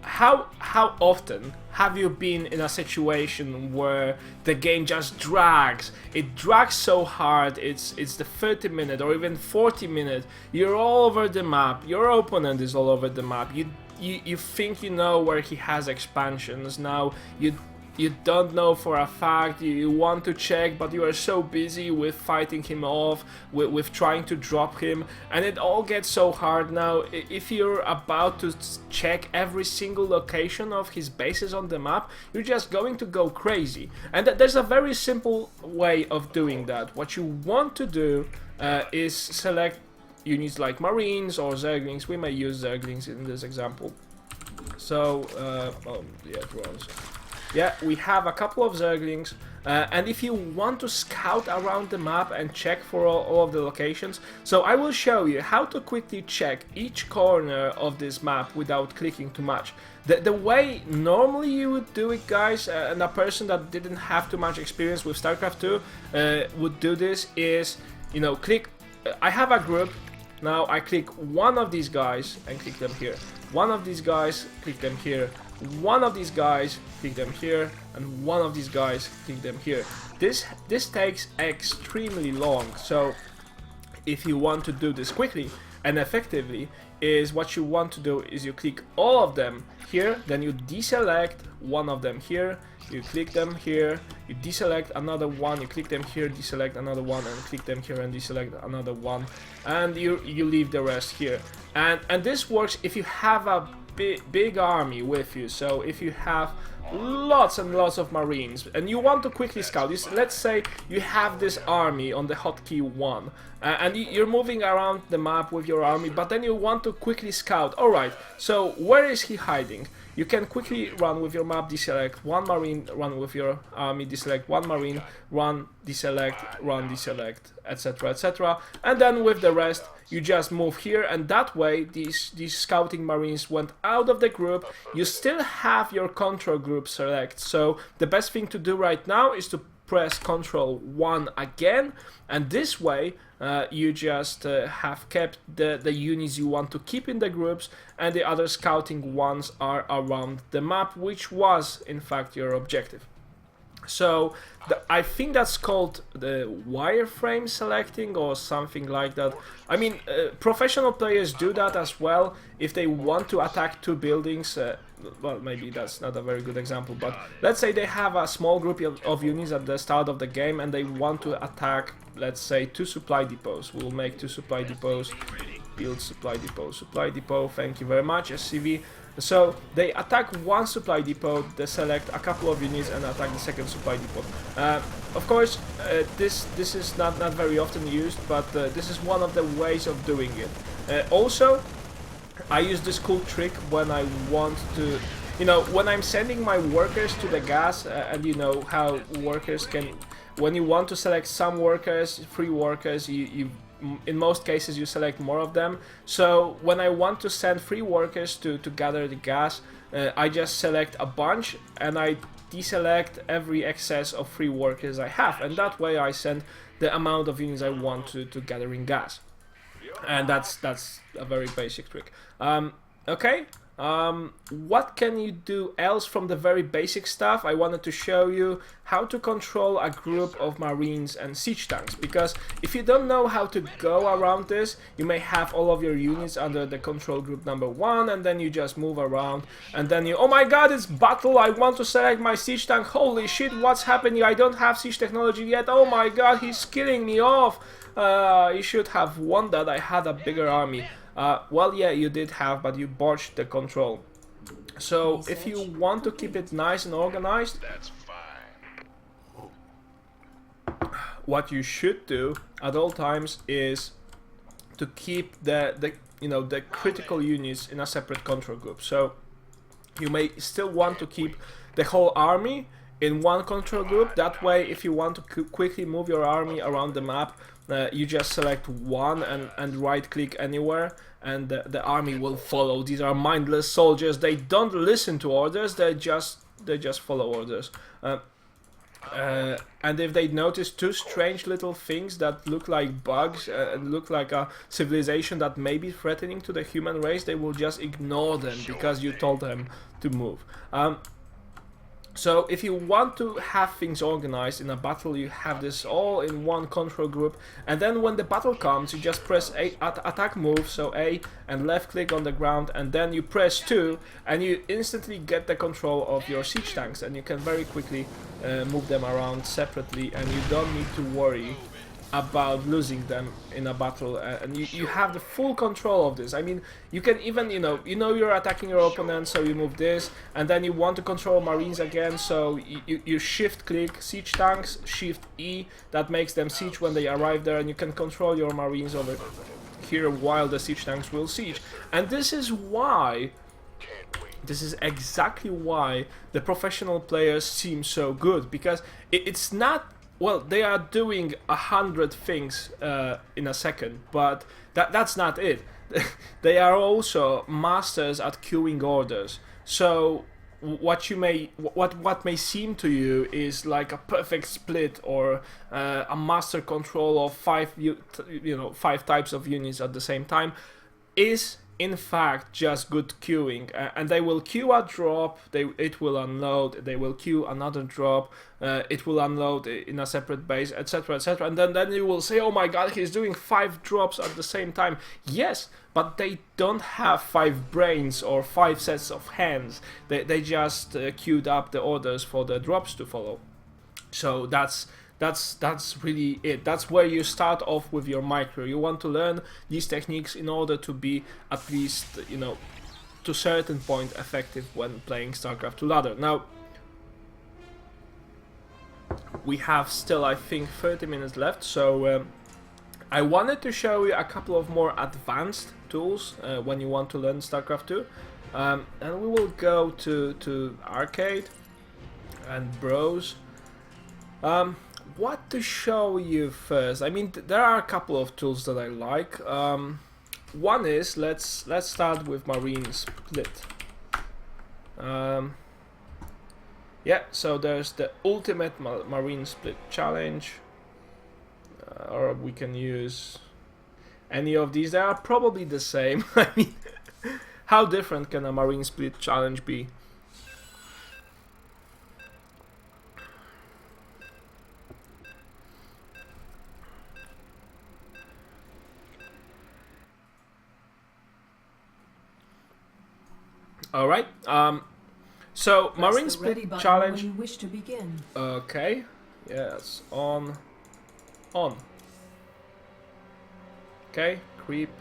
How often have you been in a situation where the game just drags? It drags so hard, it's the 30-minute or even 40-minute. You're all over the map, your opponent is all over the map. You think you know where he has expansions. Now you don't know for a fact, you want to check, but you are so busy with fighting him off, with trying to drop him, and it all gets so hard. Now if you're about to check every single location of his bases on the map, you're just going to go crazy. And there's a very simple way of doing that. What you want to do is select units like Marines or Zerglings. We may use Zerglings in this example. So, yeah, drones. Yeah, we have a couple of Zerglings, and if you want to scout around the map and check for all of the locations, so I will show you how to quickly check each corner of this map without clicking too much. The way normally you would do it, guys, and a person that didn't have too much experience with Starcraft 2 would do this is, you know, click, I have a group, now I click one of these guys and click them here. One of these guys, click them here. One of these guys, click them here, and one of these guys, click them here. This takes extremely long, so if you want to do this quickly and effectively, is what you want to do is you click all of them here, then you deselect one of them here, you click them here, you deselect another one, you click them here, deselect another one, and click them here and deselect another one, and you leave the rest here. And this works if you have a big army with you. So if you have lots and lots of Marines and you want to quickly scout, let's say you have this army on the hotkey 1 and you're moving around the map with your army, but then you want to quickly scout. Alright, so where is he hiding? You can quickly run with your map, deselect one Marine, run with your army, deselect one Marine, run, deselect, etc, etc, and then with the rest you just move here, and that way these scouting Marines went out of the group. You still have your control group select, so the best thing to do right now is to press Ctrl 1 again, and this way you just have kept the units you want to keep in the groups, and the other scouting ones are around the map, which was in fact your objective. So I think that's called the wireframe selecting or something like that. I mean, professional players do that as well if they want to attack two buildings. Well, maybe that's not a very good example, but let's say they have a small group of units at the start of the game and they want to attack, let's say, 2 supply depots. We'll make 2 supply depots, build supply depot, thank you very much, SCV. So they attack one supply depot, they select a couple of units and attack the second supply depot. Of course, this is not very often used, but this is one of the ways of doing it. Also, I use this cool trick when I want to, you know, when I'm sending my workers to the gas, and you know how workers can, when you want to select some workers, free workers, you in most cases you select more of them. So when I want to send free workers to gather the gas, I just select a bunch and I deselect every excess of free workers I have, and that way I send the amount of units I want to gathering gas. And that's a very basic trick. Okay. What can you do else from the very basic stuff? I wanted to show you how to control a group of marines and siege tanks, because if you don't know how to go around this, you may have all of your units under the control group number 1, and then you just move around, and then you, oh my god, it's battle, I want to select my siege tank, holy shit, what's happening, I don't have siege technology yet, oh my god, he's killing me off. You should have won that, I had a bigger army. Well, yeah, you did have, but you botched the control. So, if you want to keep it nice and organized, That's fine. what you should do at all times is to keep the critical units in a separate control group. So, you may still want to keep the whole army in one control group. That way, if you want to quickly move your army around the map, you just select one and right click anywhere, and the army will follow. These are mindless soldiers, they don't listen to orders, they just follow orders. And if they notice two strange little things that look like bugs and look like a civilization that may be threatening to the human race, they will just ignore them because you told them to move. So if you want to have things organized in a battle, you have this all in one control group, and then when the battle comes, you just press A, attack move, so A, and left click on the ground, and then you press 2, and you instantly get the control of your siege tanks, and you can very quickly move them around separately, and you don't need to worry about losing them in a battle, and you have the full control of this. I mean, you can even, you know you're attacking your opponent, so you move this, and then you want to control marines again, so you shift click siege tanks, shift E, that makes them siege when they arrive there, and you can control your marines over here while the siege tanks will siege. And this is exactly why the professional players seem so good, because it's not, well, they are doing 100 things in a second, but that's not it. They are also masters at queuing orders. So what may seem to you is like a perfect split or a master control of five types of units at the same time is in fact just good queuing, and they will queue a drop, it will unload, they will queue another drop, it will unload in a separate base, etc, etc, and then you will say, oh my god, he's doing 5 drops at the same time. Yes, but they don't have 5 brains or 5 sets of hands, they just queued up the orders for the drops to follow. So that's really it. That's where you start off with your micro. You want to learn these techniques in order to be at least, to a certain point effective when playing Starcraft 2 ladder. Now, we have still, I think, 30 minutes left, so I wanted to show you a couple of more advanced tools when you want to learn Starcraft 2. And we will go to arcade and browse. What to show you first? I mean, there are a couple of tools that I like. One is, let's start with Marine Split. Yeah, so there's the Ultimate Marine Split Challenge, or we can use any of these. They are probably the same. I mean, how different can a Marine Split Challenge be? Alright, so Marine Split Challenge. When you wish to begin. Okay, yes, on. Okay, creep.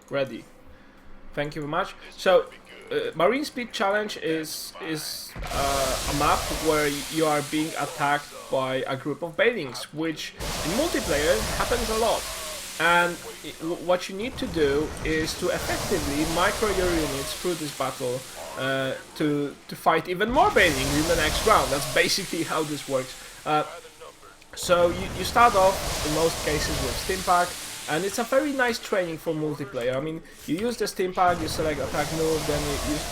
Ready. Thank you very much. So, Marine Split Challenge is a map where you are being attacked by a group of banelings, which in multiplayer happens a lot. And what you need to do is to effectively micro your units through this battle to fight even more banelings in the next round. That's basically how this works. So you start off in most cases with Stimpack, and it's a very nice training for multiplayer. I mean, you use the Stimpack, you select attack move, then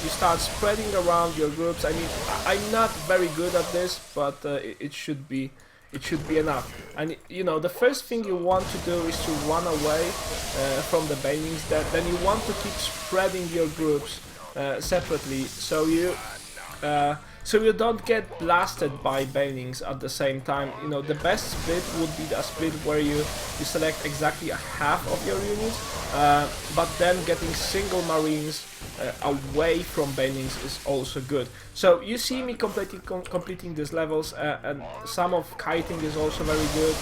you start spreading around your groups. I mean, I'm not very good at this, but it should be enough. And you know, the first thing you want to do is to run away from the banelings. Then you want to keep spreading your groups separately, so you don't get blasted by banelings at the same time. You know, the best split would be a split where you select exactly a half of your units, but then getting single marines away from banelings is also good. So you see me completing these levels, and some of kiting is also very good,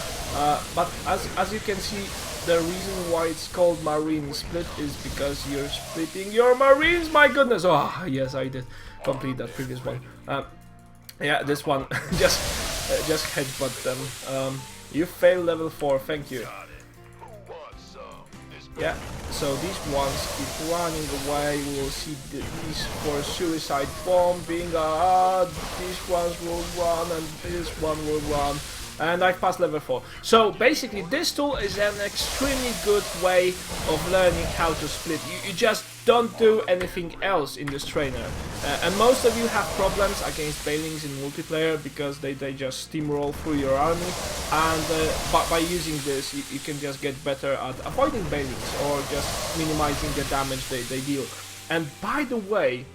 but as you can see, the reason why it's called marine split is because you're splitting your marines. My goodness! Oh yes, I did complete that previous one. Yeah, this one just headbutt them. You failed level 4. Thank you. Yeah. So these ones keep running away. We will see these for suicide bombing. These ones will run, and this one will run. And I've passed level 4. So basically this tool is an extremely good way of learning how to split. You just don't do anything else in this trainer. And most of you have problems against banelings in multiplayer because they just steamroll through your army. And by using this you can just get better at avoiding banelings or just minimizing the damage they deal. And by the way,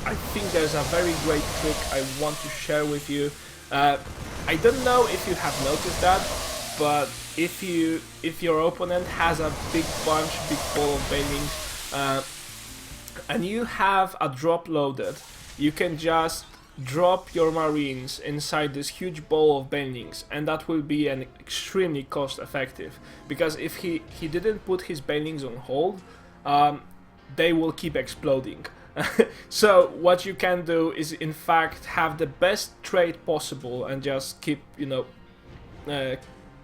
I think there's a very great trick I want to share with you. I don't know if you have noticed that, but if your opponent has a big ball of banelings, and you have a drop loaded, you can just drop your marines inside this huge ball of banelings, and that will be an extremely cost effective, because if he didn't put his banelings on hold, they will keep exploding. So what you can do is in fact have the best trade possible and just keep, you know,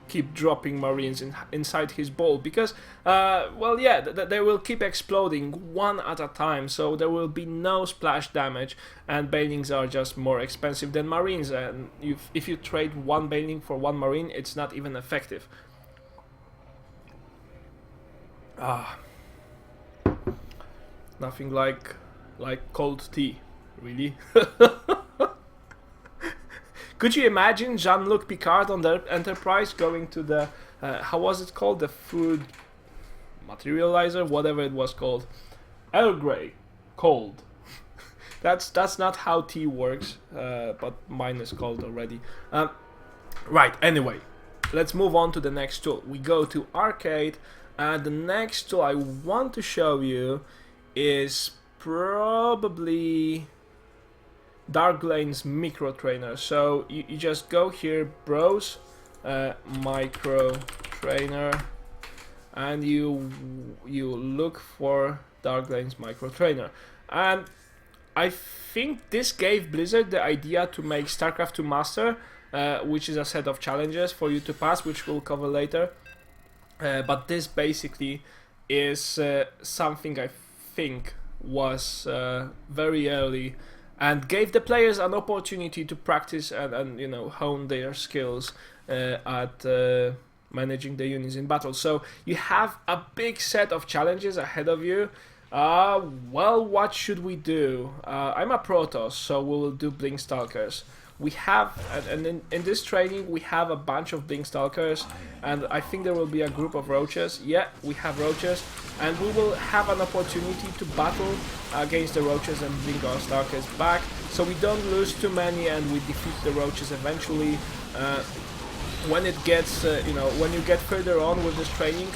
keep dropping marines inside his ball, because well, yeah, they will keep exploding one at a time, so there will be no splash damage, and banelings are just more expensive than marines, and if you trade one baneling for one marine, it's not even effective. Nothing like cold tea, really. Could you imagine Jean-Luc Picard on the Enterprise going to the how was it called, the food materializer, whatever it was called, Earl Grey, cold. That's not how tea works, but mine is cold already. Right, anyway, let's move on to the next tool. We go to arcade, and the next tool I want to show you is probably Dark Lane's micro trainer. So you just go here, browse micro trainer, and you look for Dark Lane's micro trainer. And I think this gave Blizzard the idea to make Starcraft 2 Master, which is a set of challenges for you to pass, which we'll cover later. But this basically is something I think was very early and gave the players an opportunity to practice and you know, hone their skills at managing the units in battle. So you have a big set of challenges ahead of you. Well, what should we do? I'm a Protoss, so we will do Blink Stalkers. We have, and in this training we have a bunch of Blink Stalkers, and I think there will be a group of Roaches. Yeah, we have Roaches, and we will have an opportunity to battle against the Roaches and blink our Stalkers back, so we don't lose too many and we defeat the Roaches eventually. When it gets, you know, when you get further on with this training,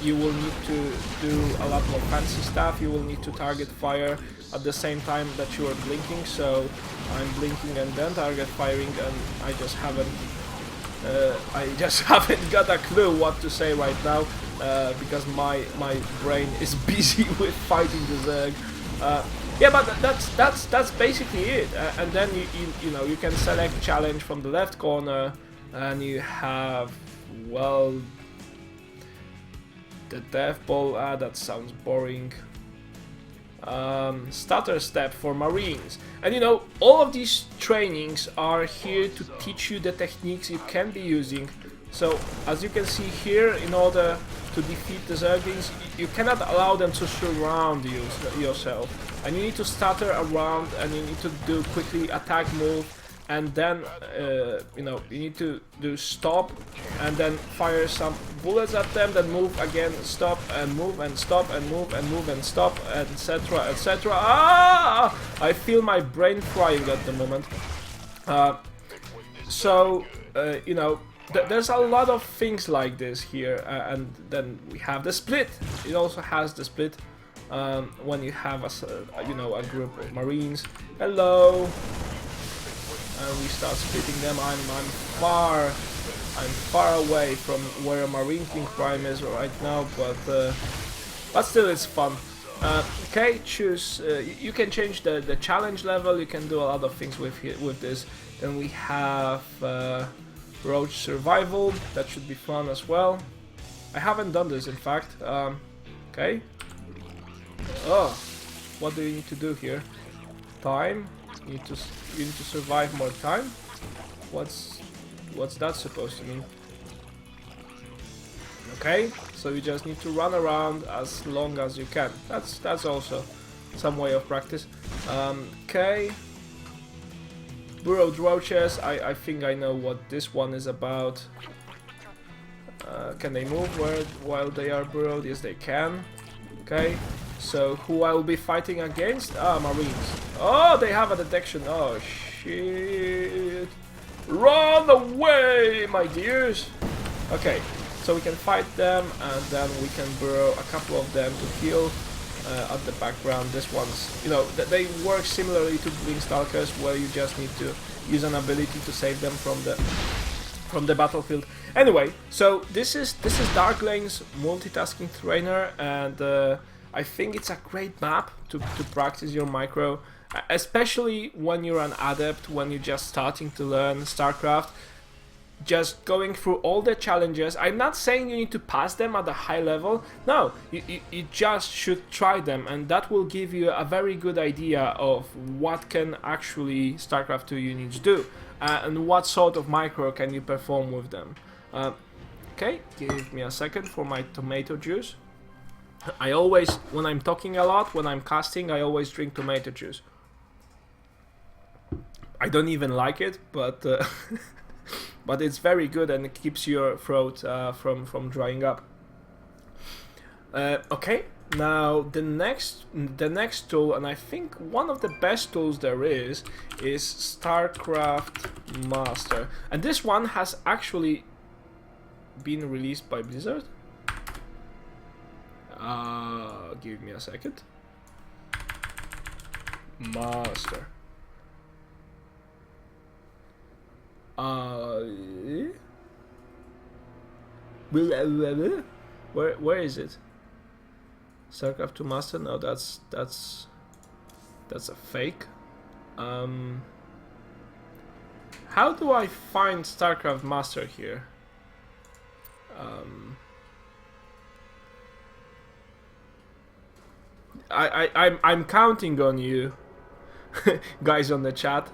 you will need to do a lot more fancy stuff. You will need to target fire at the same time that you are blinking, so I'm blinking and then target firing, and I just haven't got a clue what to say right now, because my brain is busy with fighting the Zerg. Yeah, but that's basically it. And then you know, you can select challenge from the left corner, and you have, well, the death ball. That sounds boring. Stutter step for Marines. And you know, all of these trainings are here to teach you the techniques you can be using. So as you can see here, in order to defeat the Zerglings, you cannot allow them to surround yourself, and you need to stutter around, and you need to do quickly attack move, and then you know, you need to do stop and then fire some bullets at them, then move again, stop and move and stop and move and move and stop, etc, etc. Ah! I feel my brain frying at the moment. You know, there's a lot of things like this here, and then we have the split. It also has the split when you have you know, a group of Marines. Hello. And we start splitting them. I'm far away from where a Marine King Prime is right now, but still it's fun. Okay, choose. You can change the challenge level. You can do a lot of things with this. Then we have Roach Survival. That should be fun as well. I haven't done this, in fact. Okay. Oh, what do you need to do here? Time. You need to survive more time. What's that supposed to mean? Okay, so you just need to run around as long as you can. That's also some way of practice. Okay. Burrowed roaches. I think I know what this one is about. Can they move while they are burrowed? Yes, they can. Okay. So who I will be fighting against? Ah, Marines. Oh, they have a detection. Oh, shit. Run away, my dears. Okay, so we can fight them, and then we can burrow a couple of them to kill at the background. This one's, you know, they work similarly to Blink Stalkers, where you just need to use an ability to save them from the battlefield. Anyway, so this is Darklane's multitasking trainer, and I think it's a great map to practice your micro, especially when you're an adept, when you're just starting to learn Starcraft. Just going through all the challenges. I'm not saying you need to pass them at a high level. No, you just should try them, and that will give you a very good idea of what can actually Starcraft 2 units do, and what sort of micro can you perform with them. Okay, give me a second for my tomato juice. I always, when I'm talking a lot, when I'm casting, I always drink tomato juice. I don't even like it, but but it's very good, and it keeps your throat from drying up. Okay, now the next tool, and I think one of the best tools there is Starcraft Master, and this one has actually been released by Blizzard. Give me a second. Master. Where is it? Starcraft 2 Master? No, that's a fake. How do I find Starcraft Master here? I'm counting on you, guys on the chat.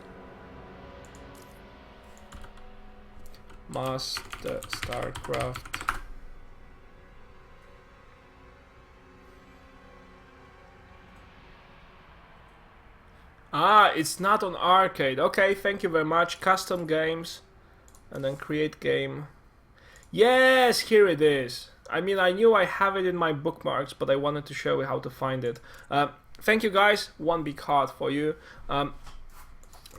Master Starcraft. Ah, it's not on arcade. Okay, thank you very much. Custom games, and then create game. Yes, here it is. I mean, I knew I have it in my bookmarks, but I wanted to show you how to find it. Thank you guys, one big heart for you.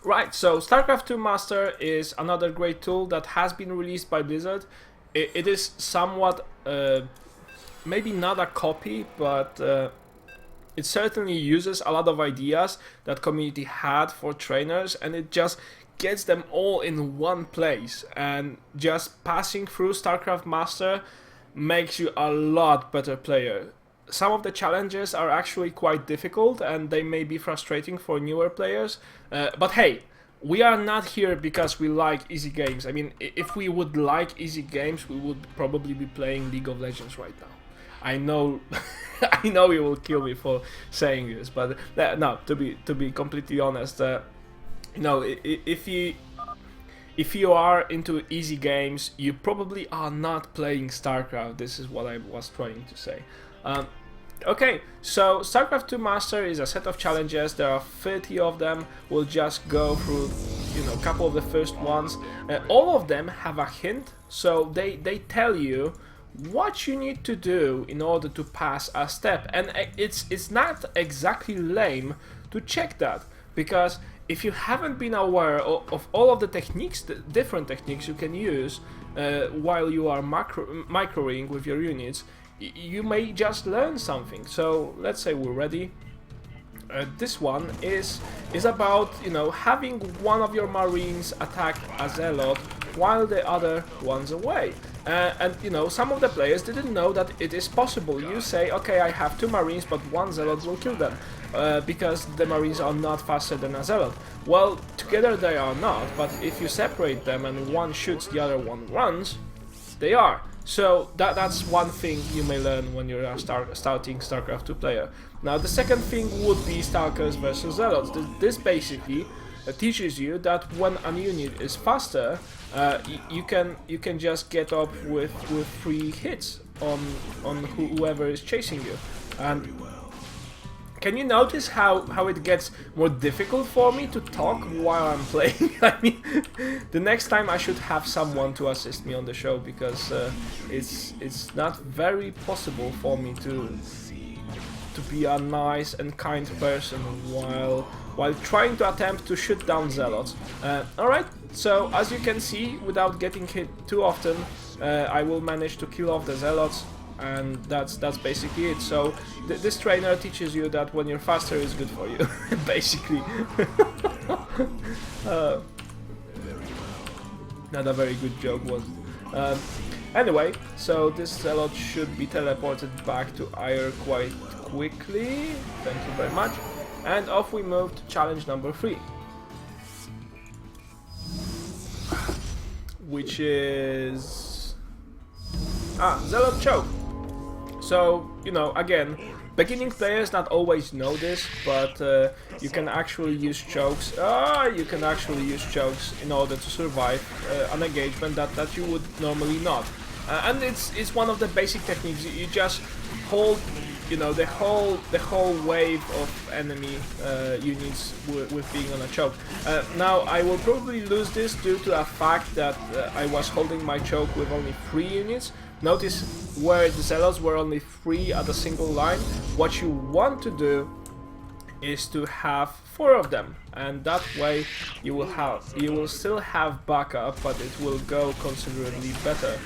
Right, so Starcraft 2 Master is another great tool that has been released by Blizzard. It is somewhat, maybe not a copy, but it certainly uses a lot of ideas that community had for trainers, and it just gets them all in one place. And just passing through Starcraft Master makes you a lot better player. Some of the challenges are actually quite difficult, and they may be frustrating for newer players, but hey, we are not here because we like easy games. I mean, if we would like easy games, we would probably be playing League of Legends right now. I know, I know you will kill me for saying this, but no. To be completely honest, you know, if you are into easy games, you probably are not playing StarCraft. This is what I was trying to say. Okay, so Starcraft 2 Master is a set of challenges. There are 30 of them. We'll just go through, you know, a couple of the first ones. All of them have a hint, so they tell you what you need to do in order to pass a step. And it's not exactly lame to check that, because if you haven't been aware of all of the techniques, the different techniques you can use while you are microing with your units, you may just learn something. So let's say we're ready. This one is about, you know, having one of your marines attack a zealot while the other one's away. And you know, some of the players didn't know that it is possible. You say, okay, I have 2 marines, but 1 zealot will kill them because the marines are not faster than a zealot. Well, together they are not, but if you separate them and one shoots, the other one runs, they are. So that's one thing you may learn when you're starting StarCraft 2 player. Now the second thing would be Stalkers versus Zealots. This basically teaches you that when a unit is faster, you can just get up with 3 hits on whoever is chasing you. And can you notice how it gets more difficult for me to talk while I'm playing? I mean, the next time I should have someone to assist me on the show, because it's not very possible for me to be a nice and kind person while trying to attempt to shoot down zealots. Alright, so as you can see, without getting hit too often, I will manage to kill off the zealots. And that's basically it. So this trainer teaches you that when you're faster is good for you, basically. Not a very good joke, was it? Anyway, so this zealot should be teleported back to Ire quite quickly. Thank you very much. And off we move to challenge number 3, which is Zealot Choke. So, you know, again, beginning players not always know this, but you can actually use chokes. You can actually use chokes in order to survive an engagement that you would normally not. And it's one of the basic techniques. You just hold, you know, the whole wave of enemy units with being on a choke. Now I will probably lose this due to the fact that I was holding my choke with only 3 units. Notice where the zealots were only 3 at a single line. What you want to do is to have 4 of them, and that way you will still have backup, but it will go considerably better.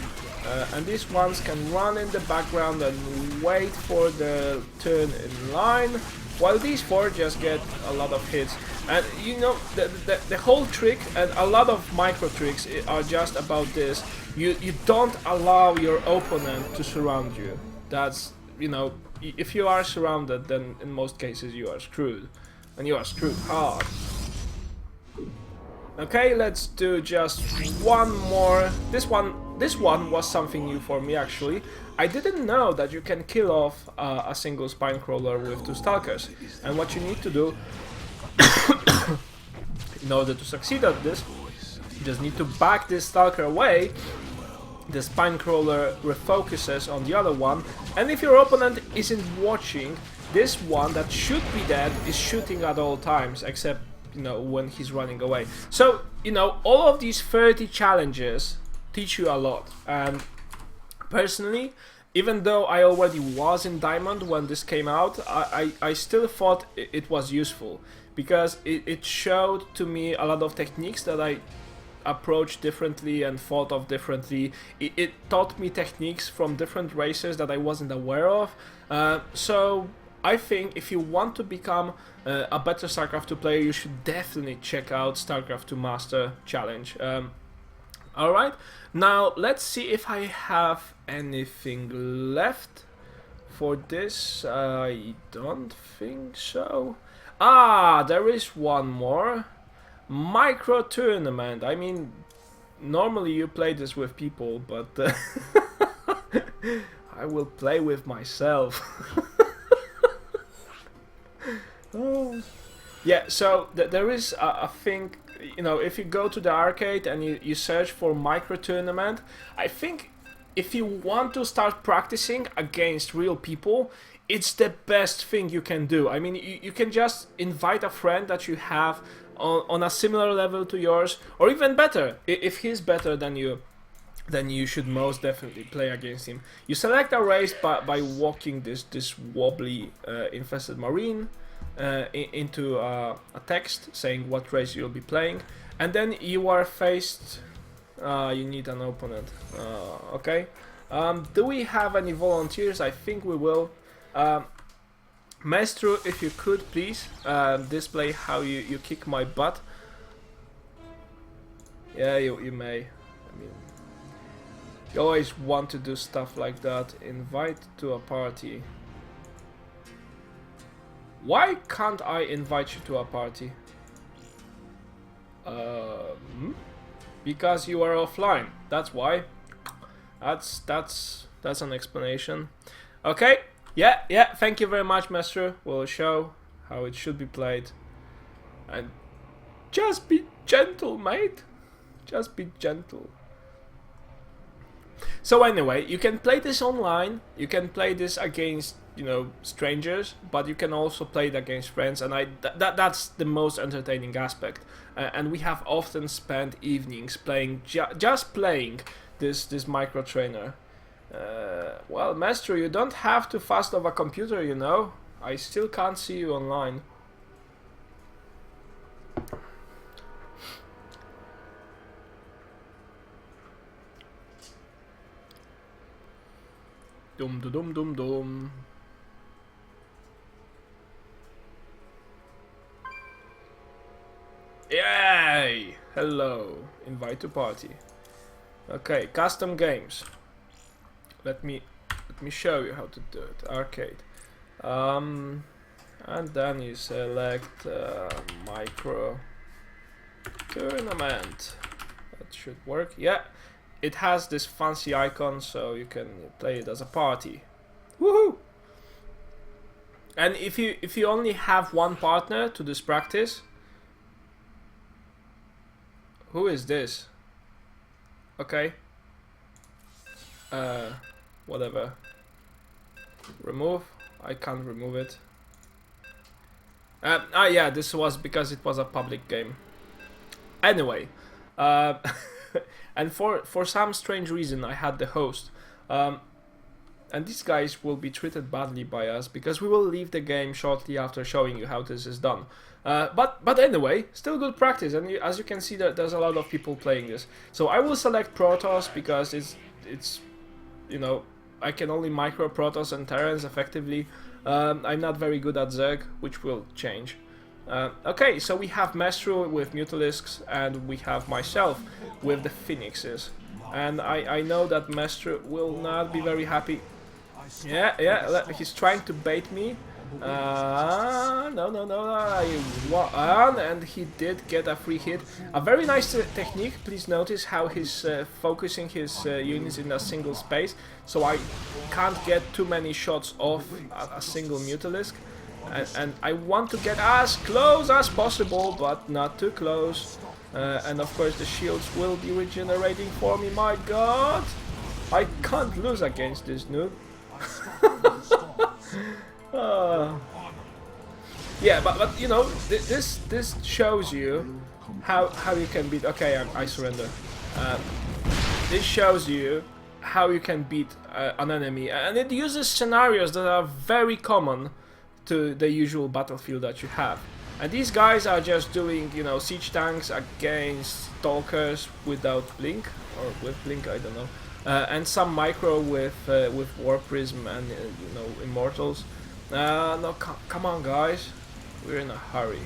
And these ones can run in the background and wait for the turn in line, while these 4 just get a lot of hits. And you know, the whole trick, and a lot of micro tricks are just about this. You don't allow your opponent to surround you. That's, you know, if you are surrounded, then in most cases you are screwed, and you are screwed hard. Okay, let's do just one more. This one was something new for me, actually. I didn't know that you can kill off a single spine crawler with 2 stalkers. And what you need to do in order to succeed at this, you just need to back this stalker away. The spine crawler refocuses on the other one, and if your opponent isn't watching, this one that should be dead is shooting at all times, except, you know, when he's running away. So, you know, all of these 30 challenges teach you a lot. And personally, even though I already was in Diamond when this came out, I still thought it was useful, because it showed to me a lot of techniques that I approached differently and thought of differently. It taught me techniques from different races that I wasn't aware of. So I think if you want to become a better StarCraft 2 player, you should definitely check out StarCraft 2 Master Challenge. Alright, now let's see if I have anything left for this. I don't think so. There is one more. Micro tournament. I mean, normally you play this with people, but I will play with myself. Oh. Yeah, so there is a thing, you know, if you go to the arcade and you search for micro tournament, I think if you want to start practicing against real people, it's the best thing you can do. I mean, you can just invite a friend that you have on a similar level to yours, or even better. If he's better than you, then you should most definitely play against him. You select a race by walking this wobbly infested marine into a text saying what race you'll be playing, and then you are faced. You need an opponent. Okay. Do we have any volunteers? I think we will. Maestro, if you could please display how you kick my butt. Yeah, you may. I mean, you always want to do stuff like that. Invite to a party. Why can't I invite you to a party? Because you are offline. That's why. That's an explanation. Okay. Yeah. Thank you very much, Master. We'll show how it should be played. And just be gentle, mate. Just be gentle. So anyway, you can play this online. You can play this against, you know, strangers, but you can also play it against friends, and that's the most entertaining aspect. And we have often spent evenings playing just playing this micro trainer. Well, Master, you don't have to fast off a computer, you know. I still can't see you online. Dum. Yay! Hello. Invite to party. Okay, custom games. Let me show you how to do it. Arcade. And then you select micro tournament. That should work. Yeah. It has this fancy icon, so you can play it as a party. Woohoo! And if you only have one partner to this practice, who is this? Okay. Whatever. Remove. I can't remove it. Yeah, this was because it was a public game. Anyway. And for some strange reason I had the host. And these guys will be treated badly by us because we will leave the game shortly after showing you how this is done. But anyway, still good practice, and as you can see, there's a lot of people playing this. So I will select Protoss because it's you know, I can only micro Protoss and Terrans effectively. I'm not very good at Zerg, which will change. Okay, so we have Maestro with Mutalisks, and we have myself with the Phoenixes. And I know that Maestro will not be very happy. Yeah, he's trying to bait me. No, I won, and he did get a free hit. A very nice technique. Please notice how he's focusing his units in a single space, so I can't get too many shots off a single Mutalisk. And I want to get as close as possible, but not too close. And of course the shields will be regenerating for me. My god! I can't lose against this noob. Yeah, but you know, this shows you how you can beat. Okay, I surrender. This shows you how you can beat an enemy, and it uses scenarios that are very common to the usual battlefield that you have. And these guys are just doing, you know, siege tanks against stalkers without blink, or with blink, I don't know, and some micro with war prism and you know, immortals. No, come on, guys, we're in a hurry.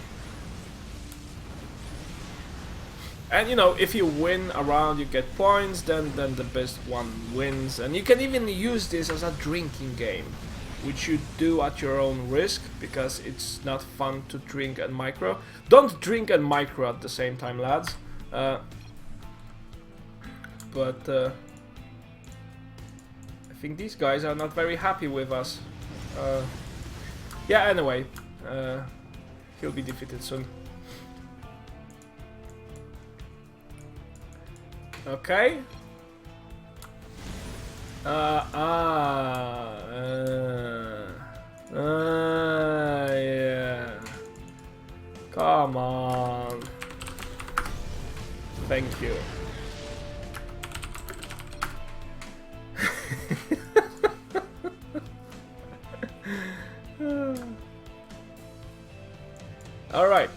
And you know, if you win a round, you get points. Then the best one wins, and you can even use this as a drinking game, which you do at your own risk, because it's not fun to drink and micro. Don't drink and micro at the same time, lads. I think these guys are not very happy with us. Yeah, anyway. He'll be defeated soon. Okay. Yeah. Come on. Thank you. All right.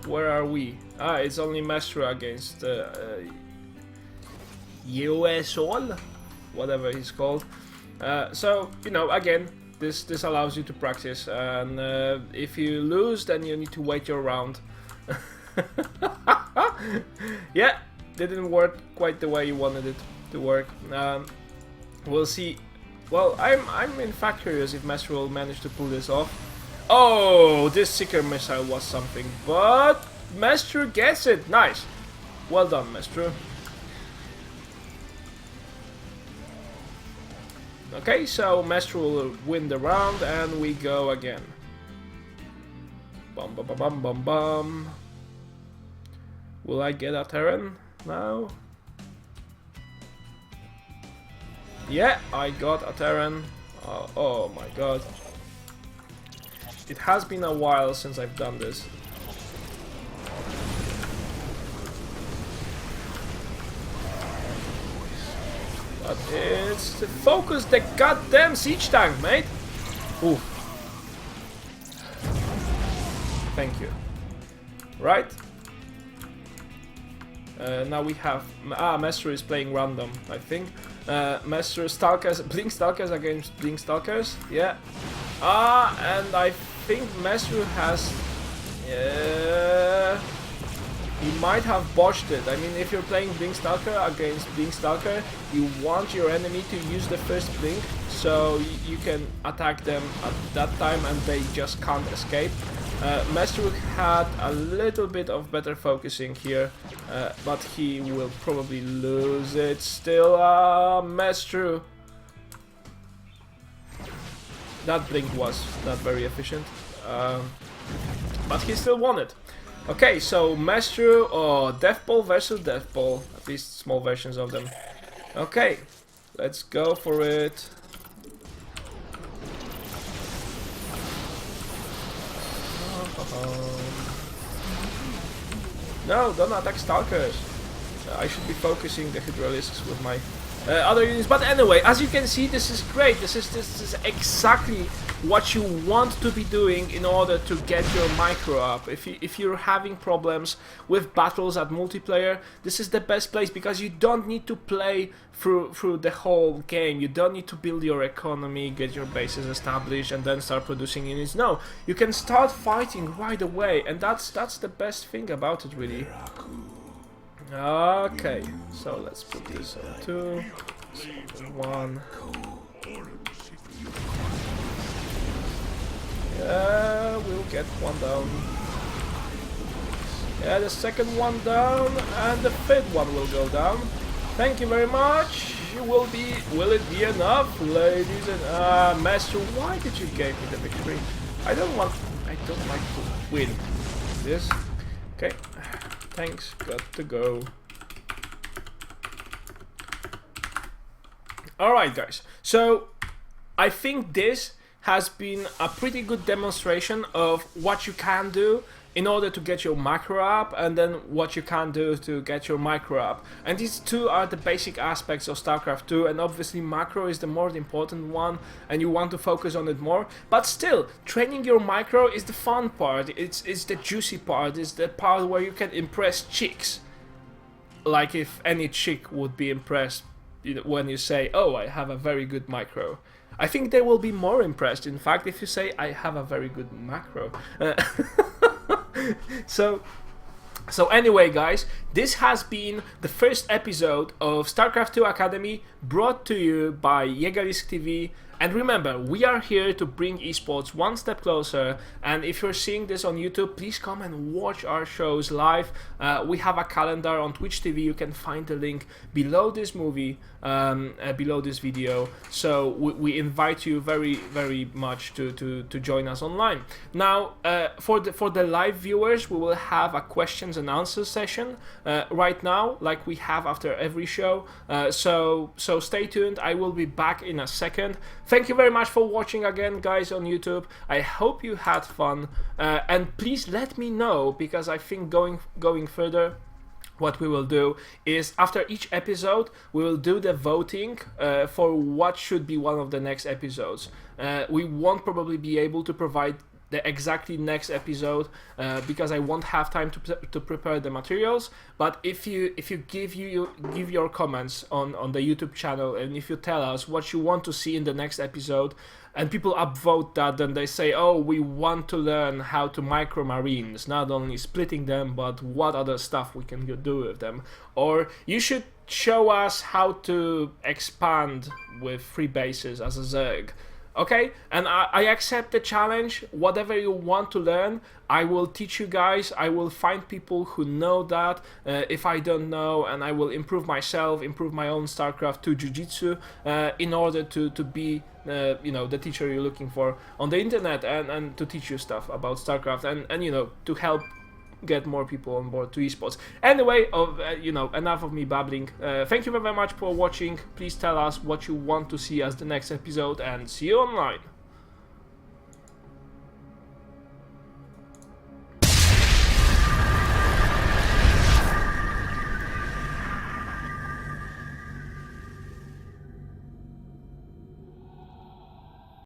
Where are we? It's only Maestro against USOL, whatever he's called. So you know, again, this allows you to practice, and if you lose, then you need to wait your round. Yeah, didn't work quite the way you wanted it to work. We'll see. Well, I'm in fact curious if Maestro will manage to pull this off. Oh, this Seeker missile was something, but Maestro gets it. Nice. Well done, Maestro. Okay, so Maestro will win the round, and we go again. Bum bum bum bum bum bum. Will I get a Terran now? Yeah, I got a Terran. Oh my god. It has been a while since I've done this. But it's to focus the goddamn siege tank, mate. Ooh. Thank you. Right. Now we have... Maestro is playing random, I think. Maestro Stalkers... Blink Stalkers against Blink Stalkers. Yeah. And I think Maestro has... he might have botched it. I mean, if you're playing Blink Stalker against Blink Stalker, you want your enemy to use the first blink, so you can attack them at that time and they just can't escape. Maestro had a little bit of better focusing here, but he will probably lose it still. Maestro. That blink was not very efficient, but he still won it. Okay, so Maestro or Death Ball versus Death Ball, at least small versions of them. Okay, let's go for it. No, don't attack Stalkers. I should be focusing the Hydralisks with my other units. But anyway, as you can see, this is great. This is exactly what you want to be doing in order to get your micro up. If you're having problems with battles at multiplayer, this is the best place, because you don't need to play through the whole game. You don't need to build your economy, get your bases established, and then start producing units. No, you can start fighting right away, and that's the best thing about it, really. Okay, so let's put this on 2, 1. Yeah, we'll get one down. Yeah, the second one down, and the third one will go down. Thank you very much. Will it be enough, ladies and Master? Why did you give me the victory? I don't like to win this. Okay, thanks. Got to go. All right, guys. So I think this has been a pretty good demonstration of what you can do in order to get your macro up, and then what you can do to get your micro up. And these two are the basic aspects of StarCraft 2, and obviously macro is the more important one, and you want to focus on it more. But still, training your micro is the fun part, it's the juicy part, it's the part where you can impress chicks. Like if any chick would be impressed when you say, oh, I have a very good micro. I think they will be more impressed, in fact, if you say, I have a very good macro. So anyway, guys, this has been the first episode of StarCraft 2 Academy, brought to you by Jägerlisk TV. And remember, we are here to bring esports one step closer, and if you're seeing this on YouTube, please come and watch our shows live. We have a calendar on Twitch TV. You can find the link below this movie, below this video. So we invite you very, very much to join us online. Now, for the live viewers, we will have a questions and answers session right now, like we have after every show. So stay tuned. I will be back in a second. Thank you very much for watching again, guys, on YouTube. I hope you had fun, and please let me know, because I think going further, what we will do is after each episode we will do the voting for what should be one of the next episodes. We won't probably be able to provide the exactly next episode because I won't have time to prepare the materials. But if you give your comments on the YouTube channel, and if you tell us what you want to see in the next episode, and people upvote that, then they say, oh, we want to learn how to micro marines, not only splitting them, but what other stuff we can do with them. Or you should show us how to expand with 3 bases as a Zerg. Okay, and I accept the challenge. Whatever you want to learn, I will teach you guys. I will find people who know that if I don't know, and I will improve myself, improve my own Starcraft 2 Jiu-Jitsu in order to be the teacher you're looking for on the internet, and to teach you stuff about Starcraft, and to help get more people on board to esports. Anyway, enough of me babbling. Thank you very much for watching. Please tell us what you want to see as the next episode, and see you online.